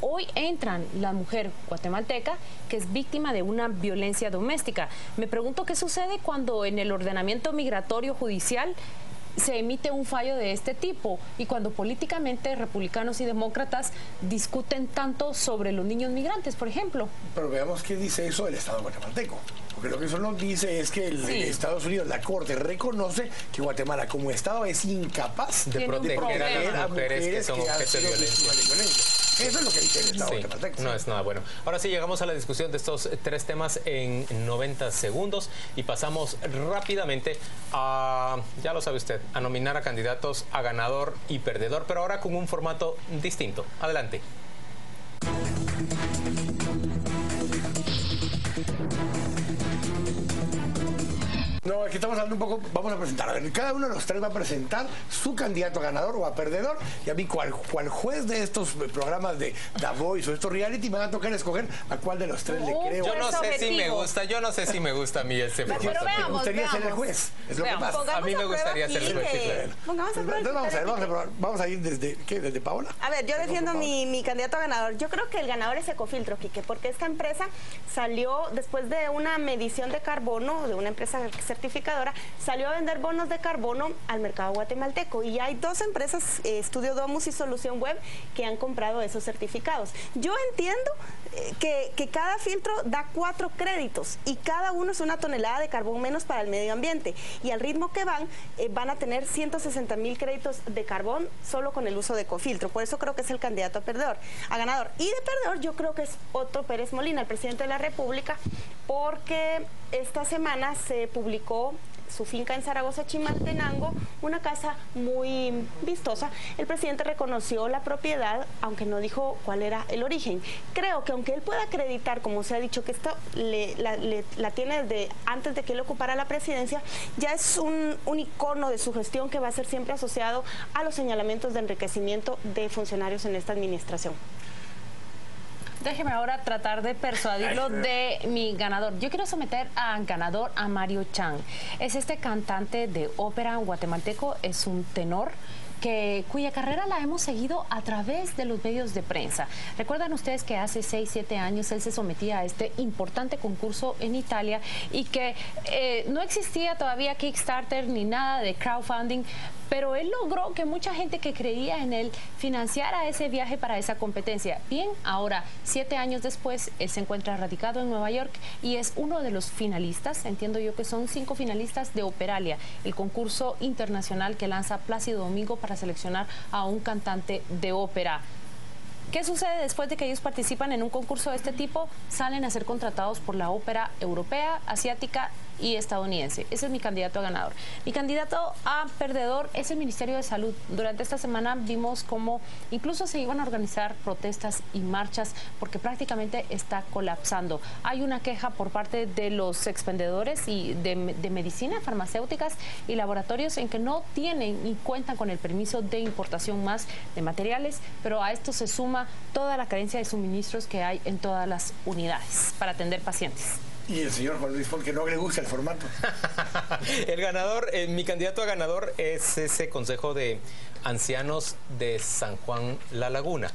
Speaker 14: Hoy entran la mujer guatemalteca que es víctima de una violencia doméstica. Me pregunto qué sucede cuando en el ordenamiento migratorio judicial se emite un fallo de este tipo y cuando políticamente republicanos y demócratas discuten tanto sobre los niños migrantes, por ejemplo.
Speaker 16: Pero veamos qué dice eso del Estado guatemalteco. Porque lo que eso nos dice es que Estados Unidos, la Corte, reconoce que Guatemala como Estado es incapaz
Speaker 13: de proteger a las mujeres que son objeto de violencia.
Speaker 16: Eso es lo que dice el Estado guatemalteco.
Speaker 13: No es nada bueno. Ahora sí, llegamos a la discusión de estos tres temas en 90 segundos y pasamos rápidamente a, ya lo sabe usted, a nominar a candidatos a ganador y perdedor, pero ahora con un formato distinto. Adelante.
Speaker 16: No, aquí estamos hablando un poco, vamos a presentar, a ver, cada uno de los tres va a presentar su candidato a ganador o a perdedor, y a mí cual juez de estos programas de The Voice o estos reality me va a tocar escoger a cuál de los tres le creo.
Speaker 13: Yo no sé si me gusta a mí este formato.
Speaker 16: Pero veamos, me gustaría ser el juez, es lo que pasa.
Speaker 13: A mí me gustaría ser el juez, sí, claro.
Speaker 16: Entonces vamos a ir desde Paola.
Speaker 15: A ver, yo defiendo mi candidato a ganador. Yo creo que el ganador es Ecofiltro, Quique, porque esta empresa salió después de una medición de carbono, de una empresa certificadora, salió a vender bonos de carbono al mercado guatemalteco y hay dos empresas, Estudio Domus y Solución Web, que han comprado esos certificados. Yo entiendo que cada filtro da 4 créditos y cada uno es una tonelada de carbón menos para el medio ambiente y al ritmo que van a tener 160,000 créditos de carbón solo con el uso de Ecofiltro. Por eso creo que es el candidato a ganador. Y de perdedor yo creo que es Otto Pérez Molina, el presidente de la República, porque esta semana se publicó su finca en Zaragoza, Chimaltenango, una casa muy vistosa. El presidente reconoció la propiedad, aunque no dijo cuál era el origen. Creo que aunque él pueda acreditar, como se ha dicho, que esto la tiene desde antes de que él ocupara la presidencia, ya es un icono de su gestión que va a ser siempre asociado a los señalamientos de enriquecimiento de funcionarios en esta administración.
Speaker 14: Déjeme ahora tratar de persuadirlo de mi ganador. Yo quiero someter a ganador a Mario Chang. Es este cantante de ópera guatemalteco, es un tenor cuya carrera la hemos seguido a través de los medios de prensa. Recuerdan ustedes que hace 6, 7 años él se sometía a este importante concurso en Italia y que no existía todavía Kickstarter ni nada de crowdfunding, pero él logró que mucha gente que creía en él financiara ese viaje para esa competencia. Bien, ahora, 7 años después, él se encuentra radicado en Nueva York y es uno de los finalistas, entiendo yo que son 5 finalistas de Operalia, el concurso internacional que lanza Plácido Domingo para seleccionar a un cantante de ópera. ¿Qué sucede después de que ellos participan en un concurso de este tipo? Salen a ser contratados por la ópera europea, asiática y estadounidense. Ese es mi candidato a ganador. Mi candidato a perdedor es el Ministerio de Salud. Durante esta semana vimos cómo incluso se iban a organizar protestas y marchas porque prácticamente está colapsando. Hay una queja por parte de los expendedores y de medicina, farmacéuticas y laboratorios en que no tienen ni cuentan con el permiso de importación más de materiales, pero a esto se suma toda la carencia de suministros que hay en todas las unidades para atender pacientes.
Speaker 16: Y el señor Juan Luis, porque no le gusta el formato.
Speaker 13: El ganador, mi candidato a ganador es ese Consejo de Ancianos de San Juan La Laguna.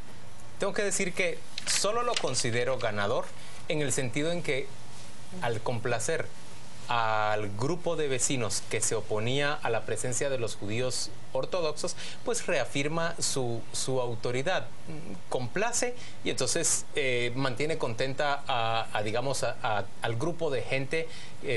Speaker 13: Tengo que decir que solo lo considero ganador en el sentido en que al complacer al grupo de vecinos que se oponía a la presencia de los judíos ortodoxos, pues reafirma su autoridad, complace y entonces mantiene contenta al grupo de gente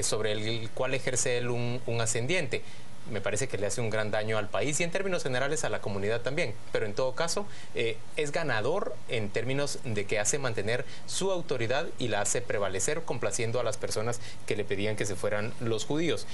Speaker 13: sobre el cual ejerce él un ascendiente. Me parece que le hace un gran daño al país y en términos generales a la comunidad también, pero en todo caso es ganador en términos de que hace mantener su autoridad y la hace prevalecer complaciendo a las personas que le pedían que se fueran los judíos.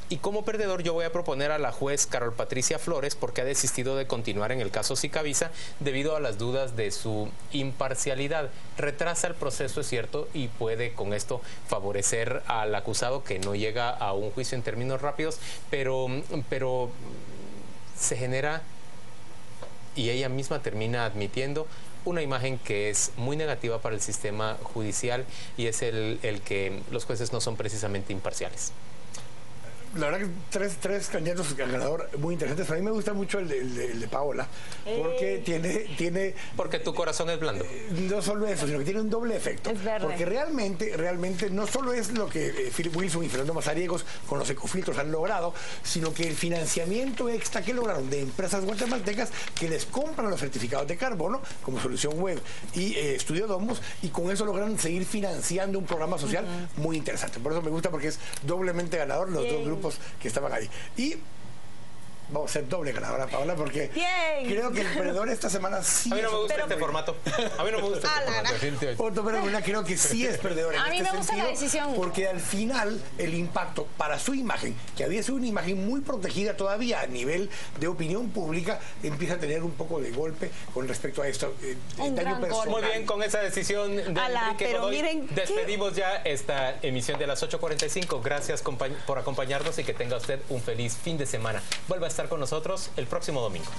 Speaker 13: Y como perdedor yo voy a proponer a la juez Carol Patricia Flores porque ha desistido de continuar en el caso Sicavisa debido a las dudas de su imparcialidad. Retrasa el proceso, es cierto, y puede con esto favorecer al acusado que no llega a un juicio en términos rápidos, pero se genera, y ella misma termina admitiendo, una imagen que es muy negativa para el sistema judicial y es el que los jueces no son precisamente imparciales.
Speaker 16: La verdad que tres candidatos al ganador muy interesantes. A mí me gusta mucho el de Paola, porque tiene...
Speaker 13: Porque tu corazón es blando.
Speaker 16: No solo eso, sino que tiene un doble efecto.
Speaker 14: Es verde.
Speaker 16: Porque realmente no solo es lo que Philip Wilson y Fernando Mazariegos con los ecofiltros han logrado, sino que el financiamiento extra que lograron de empresas guatemaltecas que les compran los certificados de carbono, como Solución Web y Estudio Domus, y con eso logran seguir financiando un programa social muy interesante. Por eso me gusta, porque es doblemente ganador los dos grupos que estaban ahí. Y vamos a ser doble ganadora, Paola, porque creo que el perdedor esta semana sí.
Speaker 13: A mí no me gusta este formato. A mí no me gusta este formato.
Speaker 16: Pero creo que sí es perdedor.
Speaker 14: A mí me gusta la decisión.
Speaker 16: Porque al final el impacto para su imagen, que había sido una imagen muy protegida todavía a nivel de opinión pública, empieza a tener un poco de golpe con respecto a esto. Daño personal.
Speaker 13: Muy bien, con esa decisión de Enrique Godoy, despedimos ya esta emisión de las 8:45. Gracias por acompañarnos y que tenga usted un feliz fin de semana. Vuelva a estar con nosotros el próximo domingo.